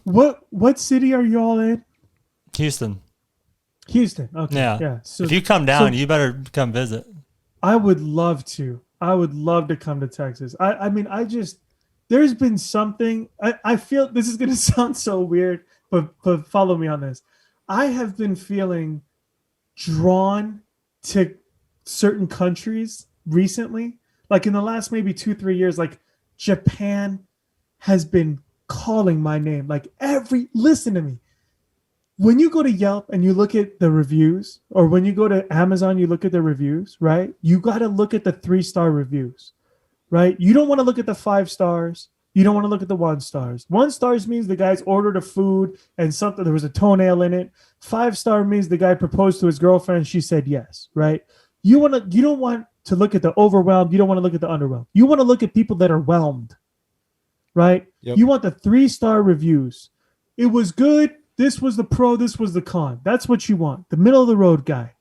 What city are you all in? Houston. Okay. Yeah. So, if you come down, you better come visit. I would love to. I would love to come to Texas. I mean, there's been something, I feel this is going to sound so weird, but follow me on this. I have been feeling drawn to certain countries recently, like in the last maybe 2-3 years. Like Japan has been calling my name. Like listen to me. When you go to Yelp and you look at the reviews, or when you go to Amazon, you look at the reviews, right? You got to look at the 3-star reviews, right? You don't want to look at the 5 stars. You don't want to look at the 1 stars. 1 stars means the guy's ordered a food and there was a toenail in it. 5-star means the guy proposed to his girlfriend. She said yes, right? You don't want to look at the overwhelmed. You don't want to look at the underwhelmed. You want to look at people that are whelmed, right? Yep. You want the 3-star reviews. It was good. This was the pro, this was the con. That's what you want. The middle of the road guy.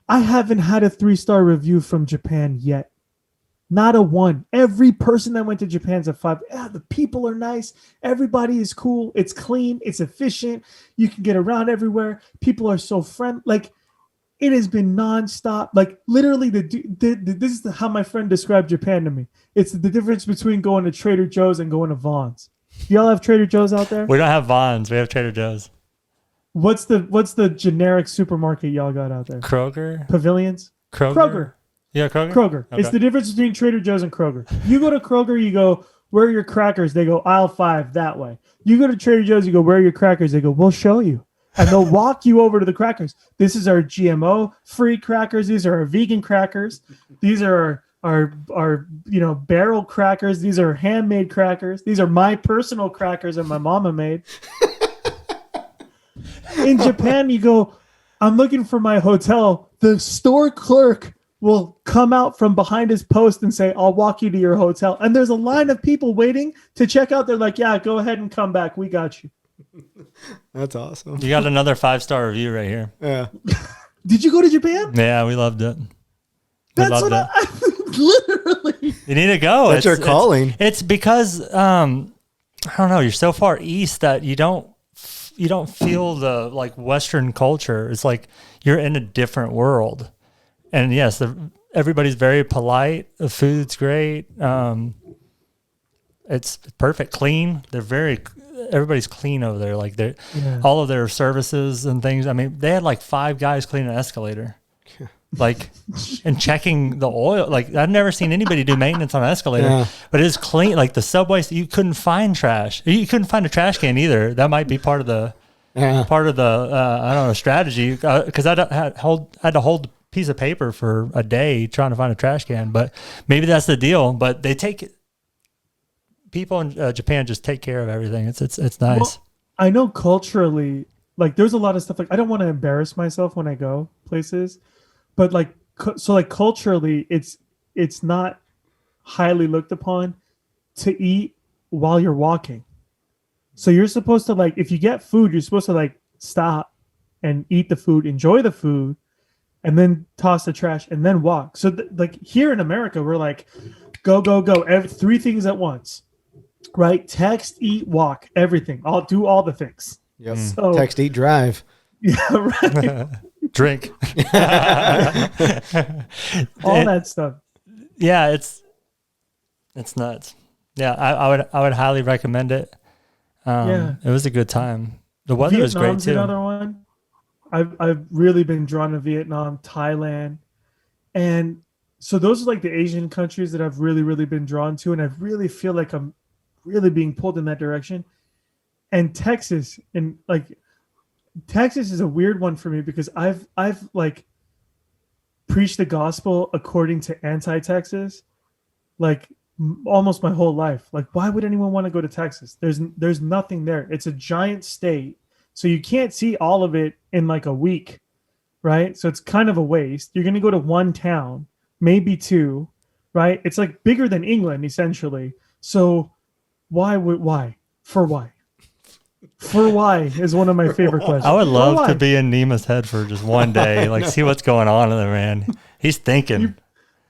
I haven't had a 3-star review from Japan yet. Not a one. Every person that went to Japan's a 5. The people are nice. Everybody is cool. It's clean. It's efficient. You can get around everywhere. People are so friendly. Like, it has been nonstop. Like, literally, this is how my friend described Japan to me. It's the difference between going to Trader Joe's and going to Vaughn's. Do y'all have Trader Joe's out there? We don't have Vons. We have Trader Joe's. What's the generic supermarket y'all got out there? Kroger? Pavilions? Kroger. Yeah, Kroger? Kroger. Okay. It's the difference between Trader Joe's and Kroger. You go to Kroger, you go, where are your crackers? They go, aisle 5 that way. You go to Trader Joe's, you go, where are your crackers? They go, we'll show you. And they'll walk you over to the crackers. This is our GMO-free crackers. These are our vegan crackers. These are our barrel crackers. These are handmade crackers. These are my personal crackers that my mama made. In Japan, you go, I'm looking for my hotel. The store clerk will come out from behind his post and say, I'll walk you to your hotel. And there's a line of people waiting to check out. They're like, yeah, go ahead and come back. We got you. That's awesome. You got another 5-star review right here. Yeah. Did you go to Japan? Yeah, we loved it. That's what literally. You need to go. That's your calling. It's because I don't know. You're so far east that you don't feel the like Western culture. It's like you're in a different world. And yes, everybody's very polite. The food's great. It's perfect, clean. Everybody's clean over there. Like all of their services and things. I mean, they had like 5 guys cleaning an escalator. Like, and checking the oil. Like, I've never seen anybody do maintenance on an escalator, but it's clean. Like the subway, you couldn't find trash. You couldn't find a trash can either. That might be part of the I don't know, strategy. Because I had to hold a piece of paper for a day trying to find a trash can. But maybe that's the deal. But people in Japan just take care of everything. It's nice. Well, I know culturally, like there's a lot of stuff. Like I don't want to embarrass myself when I go places. But culturally, it's not highly looked upon to eat while you're walking. So you're supposed to, like, if you get food, you're supposed to like stop and eat the food, enjoy the food, and then toss the trash and then walk. So like here in America, we're like, go, go, go. Three things at once, right? Text, eat, walk, everything. I'll do all the things. Yep. So, Text, eat, drive. Yeah, right. Drink. All that stuff. Yeah, it's nuts. Yeah, I would highly recommend it. It was a good time. The weather was great Vietnam's too. Another one. I've really been drawn to Vietnam, Thailand, and so those are like the Asian countries that I've really, really been drawn to, and I really feel like I'm really being pulled in that direction. And Texas is a weird one for me because I've like preached the gospel according to anti-Texas, like almost my whole life. Like, why would anyone want to go to Texas? There's nothing there. It's a giant state, so you can't see all of it in like a week, right? So it's kind of a waste. You're going to go to one town, maybe two, right? It's like bigger than England essentially. So why? For why is one of my favorite questions. I would love to be in Nima's head for just one day, like see what's going on in there, man. He's thinking.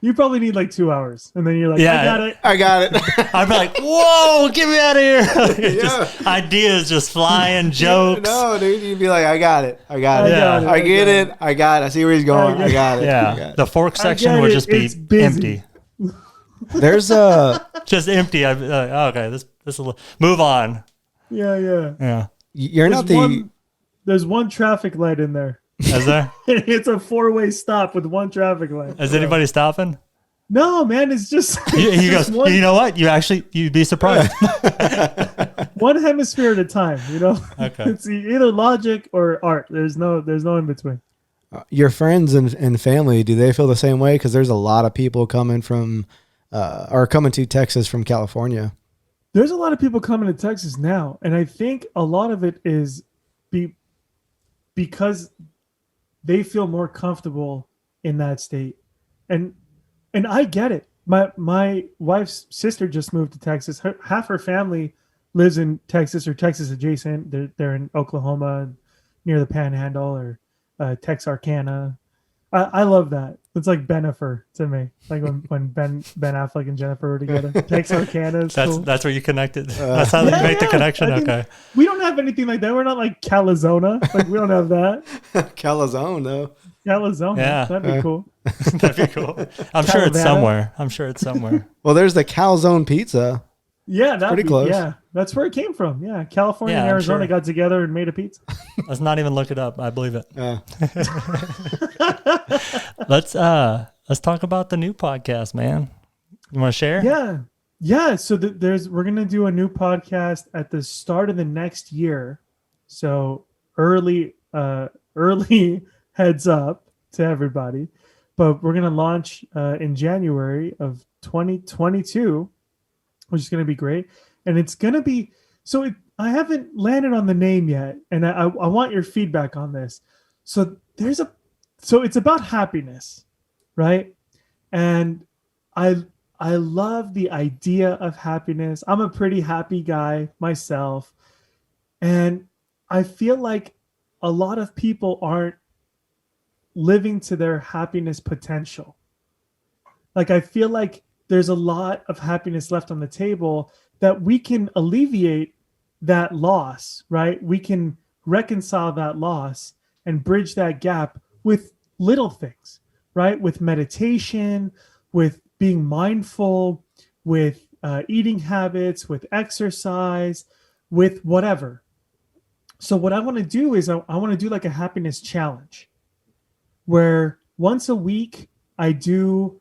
You probably need like 2 hours, and then you're like, yeah, I got it. I'd be like, whoa, get me out of here. Just ideas just flying, jokes. No, dude, you'd be like, I got it. I get it. I see where he's going. I got it. Yeah. The fork section would just be empty. There's just empty. I'd be like, okay, this will move on. Yeah. You're not there's one traffic light in there. Is there? It's a 4-way stop with one traffic light. Is anybody stopping? No, man. It's just. He goes, you know what? You'd be surprised. One hemisphere at a time, you know? Okay. It's either logic or art. There's no in between. Your friends and family, do they feel the same way? Because there's a lot of people coming from, or coming to Texas from California. There's a lot of people coming to Texas now. And I think a lot of it is because they feel more comfortable in that state. And I get it. My wife's sister just moved to Texas. Half her family lives in Texas or Texas adjacent. They're in Oklahoma near the Panhandle or Texarkana. I love that. It's like Benifer to me. Like when Ben Affleck and Jennifer were together. Texarkana is cool. That's where you connected. That's how they make the connection. Okay. We don't have anything like that. We're not like Calazona. Like we don't have that. Calazone though. Calazone. Yeah. That'd be cool. That'd be cool. I'm sure it's somewhere. Well, there's the Calzone pizza. Yeah, that's pretty close. Yeah, that's where it came from. Yeah, California and Arizona got together and made a pizza. Let's not even look it up. I believe it. Let's talk about the new podcast, man. You want to share? Yeah. So we're gonna do a new podcast at the start of the next year. So early heads up to everybody. But we're gonna launch in January of 2022. Which is going to be great. And it's going to be, I haven't landed on the name yet. And I want your feedback on this. So it's about happiness, right? And I love the idea of happiness. I'm a pretty happy guy myself. And I feel like a lot of people aren't living to their happiness potential. Like, I feel like there's a lot of happiness left on the table that we can alleviate that loss, right? We can reconcile that loss and bridge that gap with little things, right? With meditation, with being mindful, with eating habits, with exercise, with whatever. So what I want to do is I want to do like a happiness challenge where once a week I do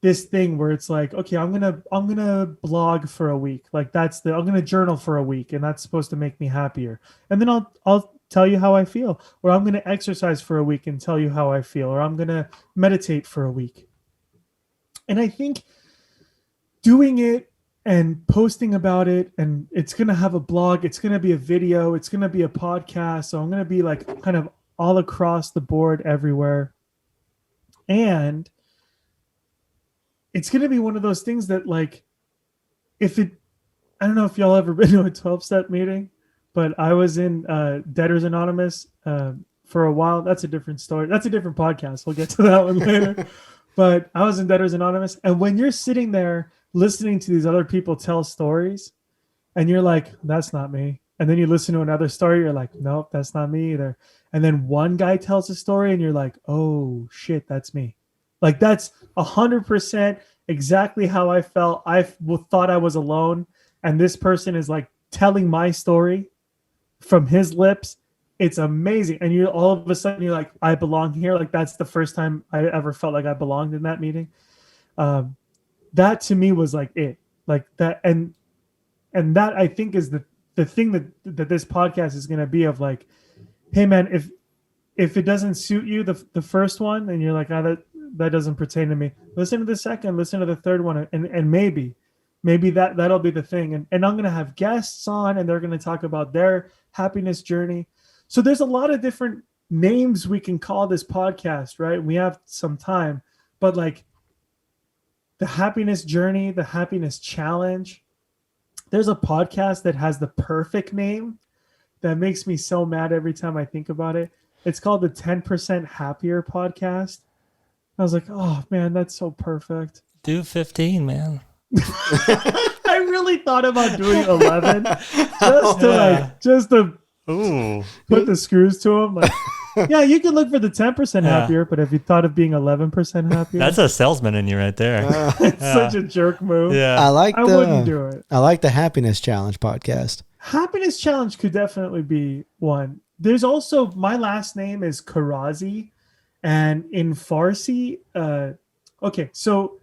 this thing where it's like, okay, I'm gonna blog for a week. Like I'm gonna journal for a week, and that's supposed to make me happier. And then I'll tell you how I feel. Or I'm gonna exercise for a week and tell you how I feel. Or I'm gonna meditate for a week. And I think doing it and posting about it, and it's gonna have a blog, it's gonna be a video, it's gonna be a podcast. So I'm gonna be like kind of all across the board everywhere. And it's going to be one of those things that, like, if I don't know if y'all ever been to a 12-step meeting, but I was in Debtors Anonymous for a while. That's a different story. That's a different podcast. We'll get to that one later. But I was in Debtors Anonymous. And when you're sitting there listening to these other people tell stories, and you're like, that's not me. And then you listen to another story, you're like, nope, that's not me either. And then one guy tells a story, and you're like, oh, shit, that's me. Like, that's 100% exactly how I felt. I thought I was alone. And this person is like telling my story from his lips. It's amazing. And you all of a sudden you're like, I belong here. Like, that's the first time I ever felt like I belonged in that meeting. That to me was like it, like that. And that I think is the thing that this podcast is going to be of like, hey man, if it doesn't suit you, the first one, and you're like, that doesn't pertain to me, listen to the second, listen to the third one. And maybe that'll be the thing. And I'm going to have guests on, and they're going to talk about their happiness journey. So there's a lot of different names we can call this podcast, right? We have some time, but like the happiness journey, the happiness challenge, there's a podcast that has the perfect name that makes me so mad every time I think about it. It's called the 10% Happier Podcast. I was like, oh man, that's so perfect. Do 15, man. I really thought about doing 11 just to Ooh. put the screws to them. Like, yeah, you can look for the 10% happier, but have you thought of being 11% happier? That's a salesman in you right there. It's such a jerk move. Yeah. I wouldn't do it. I like the Happiness Challenge podcast. Happiness Challenge could definitely be one. There's also, my last name is Kharrazi, and in Farsi, so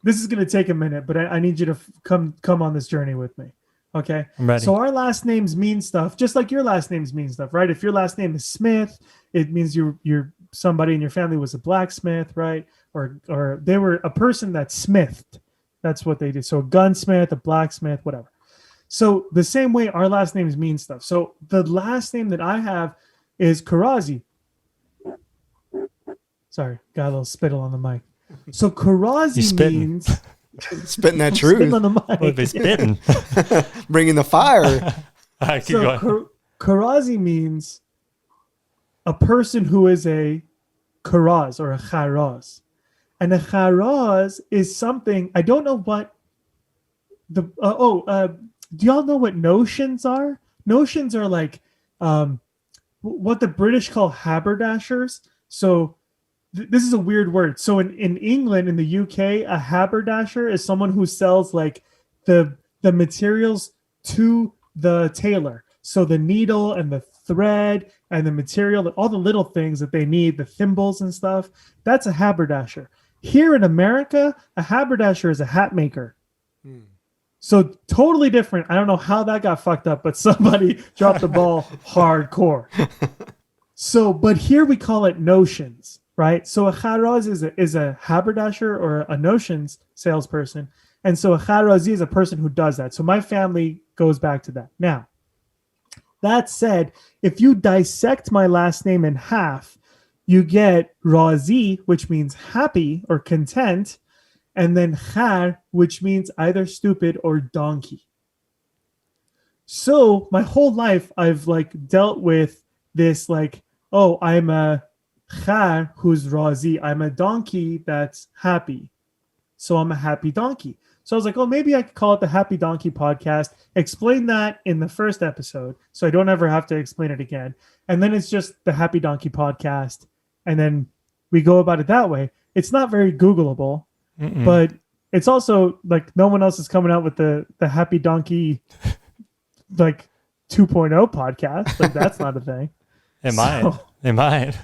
this is going to take a minute, but I need you to come on this journey with me. Okay. I'm ready. So our last names mean stuff, just like your last names mean stuff, right? If your last name is Smith, it means you're somebody in your family was a blacksmith, right? Or they were a person that smithed. That's what they did. So a gunsmith, a blacksmith, whatever. So the same way our last names mean stuff. So the last name that I have is Kharrazi. Sorry, got a little spittle on the mic. So Kharrazi means spitting that truth. Spitting on the mic. What if he's spitting? Bringing the fire. All right, keep going. Kharrazi means a person who is a kharaz or a kharaz. And a kharaz is something, I don't know what do y'all know what notions are? Notions are like what the British call haberdashers. So this is a weird word. So in England, in the UK, a haberdasher is someone who sells like the materials to the tailor. So the needle and the thread and the material, all the little things that they need, the thimbles and stuff, that's a haberdasher. Here in America, a haberdasher is a hat maker. So totally different. I don't know how that got fucked up, but somebody dropped the ball hardcore. So, but here we call it notions, right? So a kharaz is a haberdasher or a notions salesperson. And so a kharazi is a person who does that. So my family goes back to that. Now, that said, if you dissect my last name in half, you get Razi, which means happy or content, and then Khar, which means either stupid or donkey. So my whole life, I've like dealt with this like, oh, I'm a Khar who's Razi. I'm a donkey that's happy. So I'm a happy donkey. So I was like, oh, maybe I could call it the Happy Donkey Podcast. Explain that in the first episode so I don't ever have to explain it again. And then it's just the Happy Donkey Podcast. And then we go about it that way. It's not very Googleable. But it's also like no one else is coming out with the Happy Donkey like 2.0 podcast. Like that's not a thing. It might.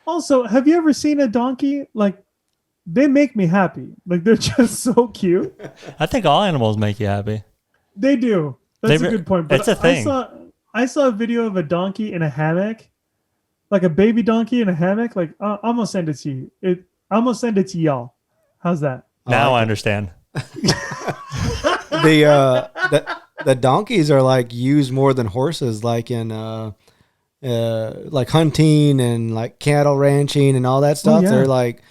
Also, have you ever seen a donkey? Like they make me happy. Like they're just so cute. I think all animals make you happy. They do. That's a good point. But it's a thing. I saw a video of a donkey in a hammock, like a baby donkey in a hammock. Like I'm gonna send it to you. I'm gonna send it to y'all. How's that? Now I understand. The donkeys are like used more than horses, like in like hunting and like cattle ranching and all that stuff. Oh, yeah. They're like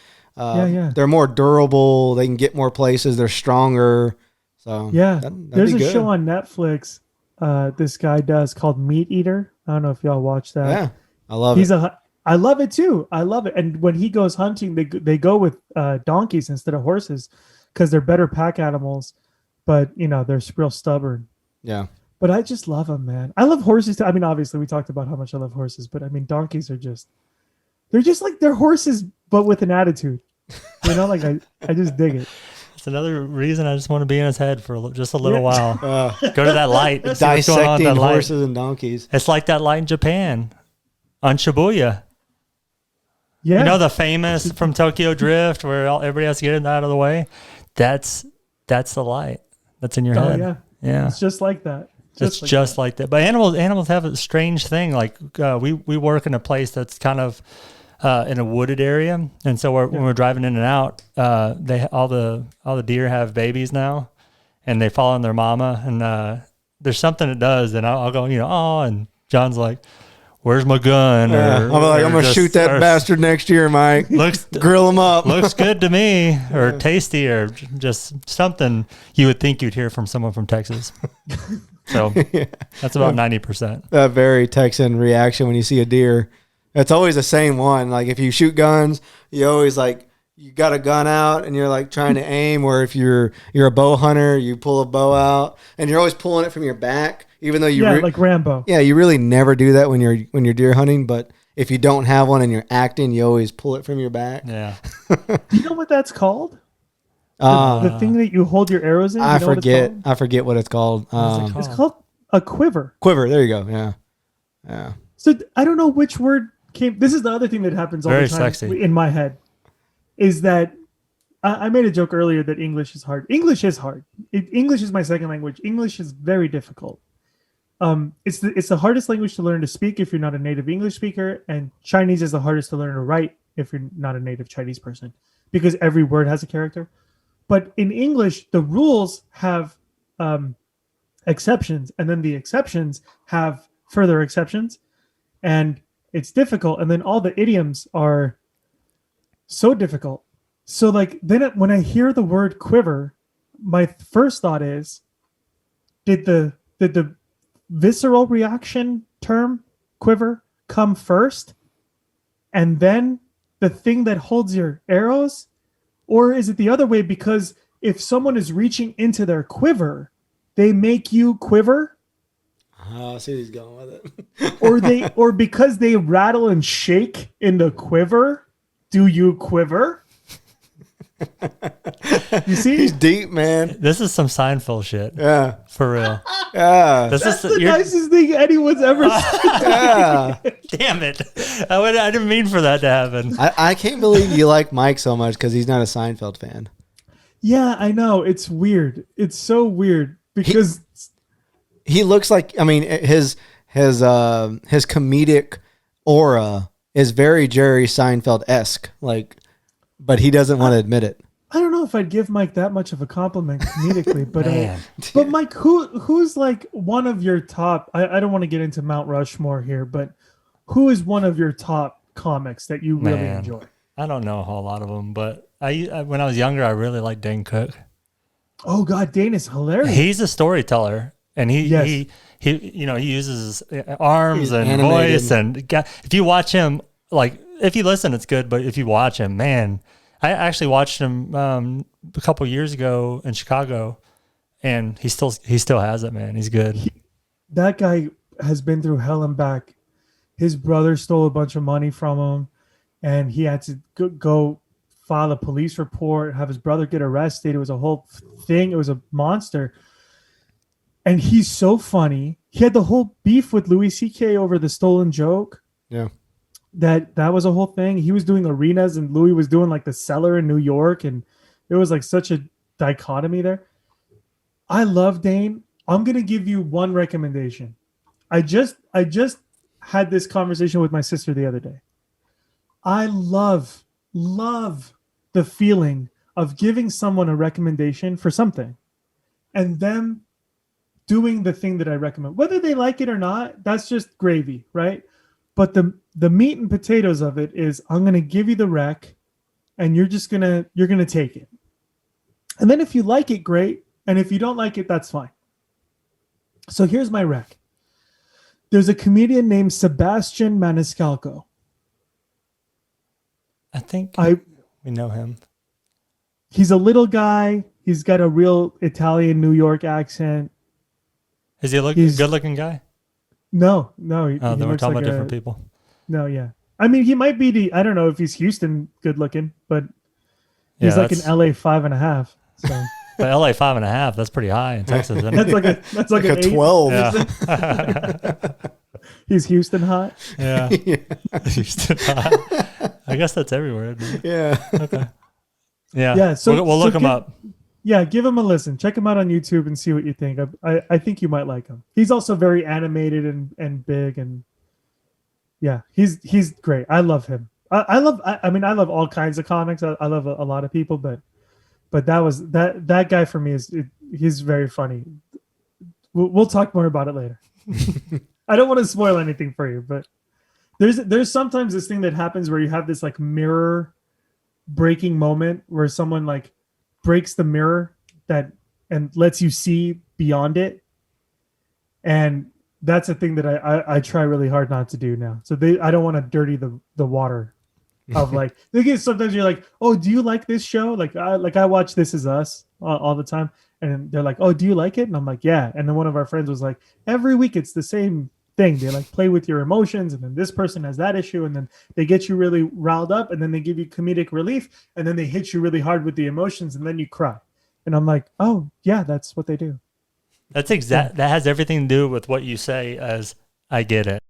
they're more durable. They can get more places. They're stronger. So Yeah, that'd there's be a good. show on Netflix. This guy does called Meat Eater. I don't know if y'all watch that. Yeah, I love He's it. I love it too. I love it. And when he goes hunting, they go with donkeys instead of horses because they're better pack animals. But they're real stubborn. Yeah. But I just love them, man. I love horses too. I mean, obviously we talked about how much I love horses, but I mean, donkeys are they're just like they're horses, but with an attitude. Like I just dig it. It's another reason I just want to be in his head for just a little Yeah. while. Go to that light. See what's going on with Dissecting that light. horses and donkeys. It's like that light in Japan on Shibuya. Yeah. You know the famous from Tokyo Drift where everybody has to get out of the way? That's the light that's in your head. Yeah. Yeah. It's just like that. It's just like that. But animals have a strange thing. Like we work in a place that's kind of in a wooded area, and so when we're driving in and out, all the deer have babies now, and they follow their mama, and there's something it does, and I'll go, oh, and John's like, "Where's my gun?" I'm gonna shoot that bastard next year, Mike. Grill him up. Looks good to me, or tasty, or just something you would think you'd hear from someone from Texas. So that's about 90%. That very Texan reaction when you see a deer. It's always the same one. Like if you shoot guns, you always you got a gun out and you're like trying to aim. Or if you're a bow hunter, you pull a bow out and you're always pulling it from your back, even though like Rambo. Yeah, you really never do that when you're deer hunting. But if you don't have one and you're acting, you always pull it from your back. Yeah. Do you know what that's called? The thing that you hold your arrows in. I forget what it's called. It's called a quiver. Quiver. There you go. Yeah. Yeah. So I don't know which word came. This is the other thing that happens all Very the time sexy. in my head. Is that I made a joke earlier that English is hard. English is hard. English is my second language. English is very difficult. It's the hardest language to learn to speak if you're not a native English speaker, and Chinese is the hardest to learn to write if you're not a native Chinese person, because every word has a character. But in English, the rules have exceptions, and then the exceptions have further exceptions, and it's difficult. And then all the idioms are so difficult. So then when I hear the word quiver, my first thought is, did the visceral reaction term quiver come first, and then the thing that holds your arrows? Or is it the other way? Because if someone is reaching into their quiver, they make you quiver. I see he's going with it. or because they rattle and shake in the quiver, do you quiver? You see? He's deep, man. This is some Seinfeld shit. Yeah. For real. Yeah. That's the nicest thing anyone's ever said. Yeah. Damn it. I didn't mean for that to happen. I can't believe you like Mike so much because he's not a Seinfeld fan. Yeah, I know. It's weird. It's so weird because he looks like, I mean, his comedic aura is very Jerry Seinfeld-esque, but he doesn't want to admit it. I don't know if I'd give Mike that much of a compliment comedically, but Mike, who's like one of your top? I don't want to get into Mount Rushmore here, but who is one of your top comics that you really enjoy? I don't know a whole lot of them, but when I was younger, I really liked Dane Cook. Oh God, Dane is hilarious. He's a storyteller, and he uses his arms and animated voice, and if you watch him, if you listen, it's good, but if you watch him, man. I actually watched him a couple years ago in Chicago, and he still has it, man. He's good. That guy has been through hell and back. His brother stole a bunch of money from him, and he had to go file a police report, have his brother get arrested. It was a whole thing. It was a monster. And he's so funny. He had the whole beef with Louis C.K. over the stolen joke. Yeah. That was a whole thing. He was doing arenas and Louis was doing the Cellar in New York, and it was such a dichotomy there. I love Dane. I'm gonna give you one recommendation. I just had this conversation with my sister the other day. I love the feeling of giving someone a recommendation for something and them doing the thing that I recommend. Whether they like it or not, that's just gravy, right? But the meat and potatoes of it is, I'm going to give you the rec and you're going to take it. And then if you like it, great. And if you don't like it, that's fine. So here's my rec. There's a comedian named Sebastian Maniscalco. I think we know him. He's a little guy. He's got a real Italian New York accent. Is he a good-looking guy? No. Then we're talking about different people. No, yeah. I mean, he might be I don't know if he's Houston good looking, but he's like an LA 5.5. So. But LA 5.5, that's pretty high in Texas. Isn't it? that's like an 12. Yeah. He's Houston hot. Yeah. Houston hot. I guess that's everywhere. Isn't it? Yeah. Okay. Yeah. Yeah. So we'll look him up. Yeah, give him a listen. Check him out on YouTube and see what you think. I think you might like him. He's also very animated and big, and yeah, he's great. I love him. I love all kinds of comics. I love a lot of people, but that guy for me he's very funny. We'll talk more about it later. I don't want to spoil anything for you, but there's sometimes this thing that happens where you have this like mirror breaking moment where someone like breaks the mirror and lets you see beyond it, and that's a thing that I try really hard not to do now. So I don't want to dirty the water of like sometimes you're like, oh, do you like this show? Like I watch This Is Us all the time, and they're like, oh, do you like it? And I'm like, yeah. And then one of our friends was like, every week it's the same thing. They like play with your emotions, and then this person has that issue, and then they get you really riled up, and then they give you comedic relief, and then they hit you really hard with the emotions, and then you cry. And I'm like, oh yeah, that's what they do. That's that has everything to do with what you say as I get it.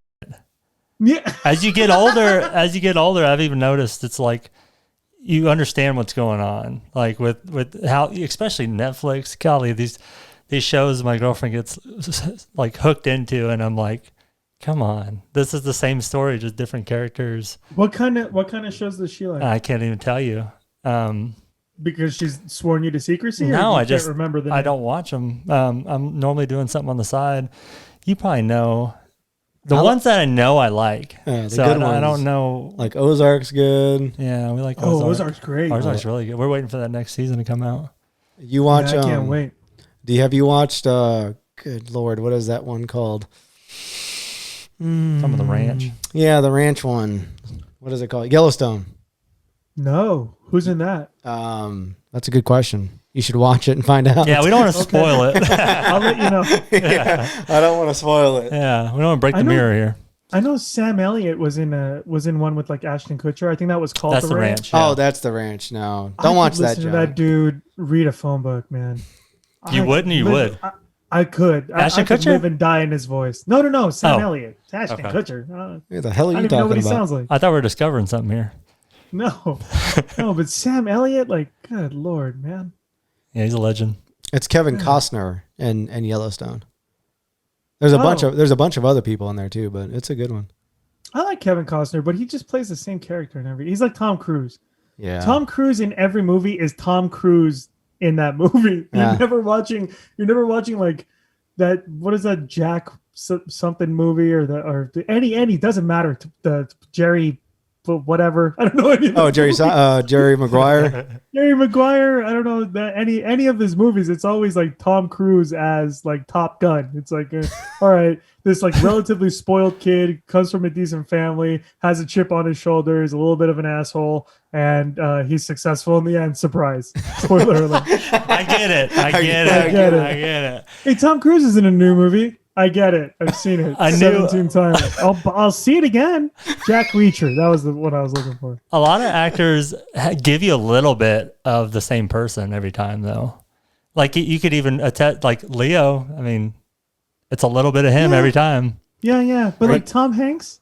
Yeah. As you get older, I've even noticed it's like you understand what's going on. Like with how, especially Netflix, golly, these shows my girlfriend gets like hooked into, and I'm like, come on, this is the same story, just different characters. What kind of shows does she like? I can't even tell you. Because she's sworn you to secrecy? No, I just remember the name? I don't watch them. I'm normally doing something on the side. You probably know the ones that I know I like. Yeah, the so good ones. I don't know. Like Ozark's good. Yeah, we like Ozark. Ozark. Ozark's great. Ozark's really good. We're waiting for that next season to come out. You watch? I can't wait. Have you watched? Good Lord, what is that one called? Some of the ranch. Yeah, the ranch one. What is it called? Yellowstone. No, who's in that? That's a good question. You should watch it and find out. Yeah, we don't want to spoil it. I'll let you know. Yeah, I don't want to spoil it. Yeah, we don't want to break the mirror here. I know Sam Elliott was in one with like Ashton Kutcher. I think that was called That's the ranch. Yeah. Oh, that's the ranch. No, don't watch that. Listen to that dude read a phone book, man. You wouldn't? You would? I could. Ashton I could Kutcher? Live and die in his voice. No. Sam Elliott. It's Ashton Kutcher. Who the hell are I you don't even know talking what he about? sounds like. I thought we were discovering something here. No, but Sam Elliott, like, good Lord, man. Yeah, he's a legend. It's Kevin Costner in Yellowstone. There's a bunch of other people in there too, but it's a good one. I like Kevin Costner, but he just plays the same character in every. He's like Tom Cruise. Yeah. Tom Cruise in every movie is Tom Cruise in that movie. Yeah. You're never watching like that. What is that Jack something movie or any doesn't matter. The Jerry. But whatever, I don't know any. Jerry Maguire. Jerry Maguire. I don't know that any of his movies. It's always like Tom Cruise as like Top Gun. It's like, all right, this like relatively spoiled kid comes from a decent family, has a chip on his shoulder, is a little bit of an asshole, and he's successful in the end. Surprise! Spoiler alert. I get it. I get it. Hey, Tom Cruise is in a new movie. I get it. I've seen it 17 times. I'll see it again. Jack Reacher. That was what I was looking for. A lot of actors give you a little bit of the same person every time, though. Like you could even attach, like Leo. I mean, it's a little bit of him every time. Yeah. But like Tom Hanks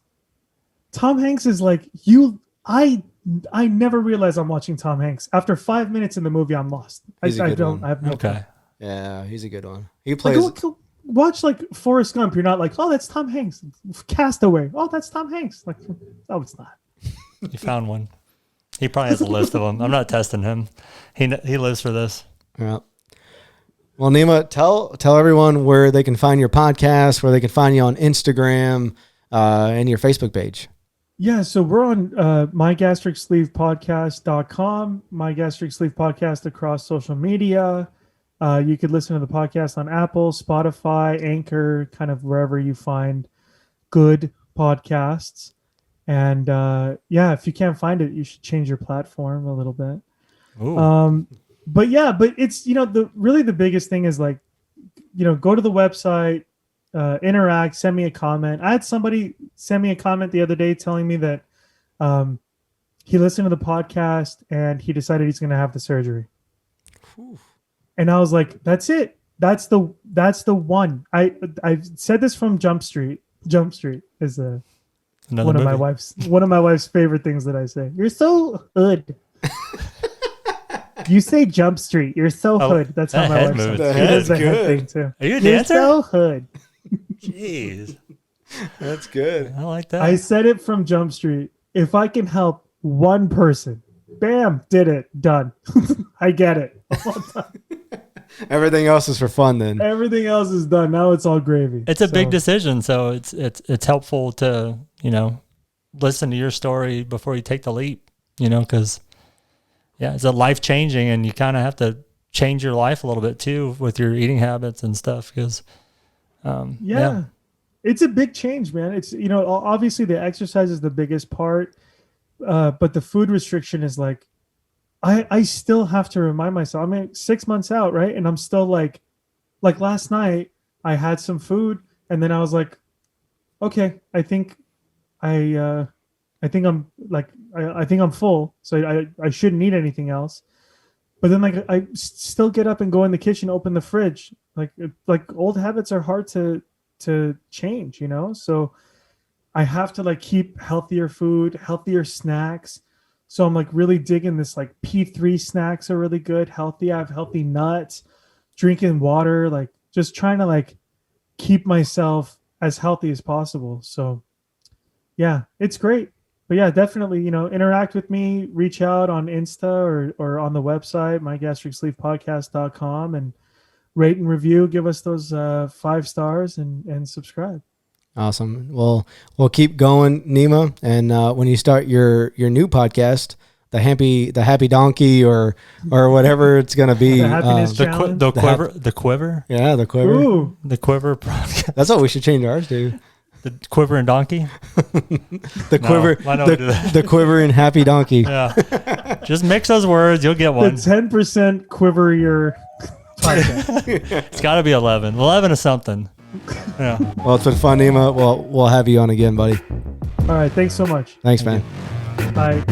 is like you. I never realize I'm watching Tom Hanks. After 5 minutes in the movie, I'm lost. I have no clue. Yeah, he's a good one. He plays. Watch like Forrest Gump. You're not like, oh, that's Tom Hanks. Castaway. Oh, that's Tom Hanks. Like, oh, it's not. You found one. He probably has a list of them. I'm not testing him. He lives for this. Yeah. Well, Nima, tell everyone where they can find your podcast, where they can find you on Instagram, and your Facebook page. Yeah, so we're on mygastricsleevepodcast.com, My Gastric Sleeve Podcast across social media. You could listen to the podcast on Apple, Spotify, Anchor, kind of wherever you find good podcasts. And if you can't find it, you should change your platform a little bit. But it's, the biggest thing is like, go to the website, interact, send me a comment. I had somebody send me a comment the other day telling me that he listened to the podcast and he decided he's going to have the surgery. Whew. And I was like, that's it. That's the one. I've said this from Jump Street. Jump Street is one of my wife's favorite things that I say. You're so hood. You say Jump Street. You're so hood. That's how my wife says it. It is the head thing too. Are you a dancer? You're so hood. Jeez. That's good. I like that. I said it from Jump Street. If I can help one person, bam, did it, done. I get it. Everything else is for fun then. Everything else is done. Now it's all gravy. It's a big decision, so it's helpful to, listen to your story before you take the leap, because it's a life changing, and you kind of have to change your life a little bit too with your eating habits and stuff because it's a big change, man. It's, obviously the exercise is the biggest part, but the food restriction is like, I still have to remind myself. I mean, 6 months out, right? And I'm still like last night I had some food and then I was like, okay, I think I'm full. So I shouldn't eat anything else. But then I still get up and go in the kitchen, open the fridge. Like old habits are hard to change, So I have to keep healthier food, healthier snacks. So I'm really digging this P3 snacks are really good, healthy. I have healthy nuts, drinking water, just trying to keep myself as healthy as possible. So yeah, it's great. But yeah, definitely, interact with me, reach out on Insta or on the website, mygastricsleevepodcast.com, and rate and review, give us those 5 stars and subscribe. Awesome. Well, we'll keep going, Nima. And when you start your new podcast, the happy donkey or whatever it's gonna be, the happiness challenge. The quiver. Yeah, the quiver. Ooh. The quiver podcast. That's what we should change ours to. The quiver and donkey. The quiver. The quiver and happy donkey. Yeah. Just mix those words. You'll get one. The 10% quiver your podcast. It's got to be 11. 11 is something. Yeah. Well, it's been fun, Nima. We'll have you on again, buddy. All right. Thanks so much. Thanks, man. Bye.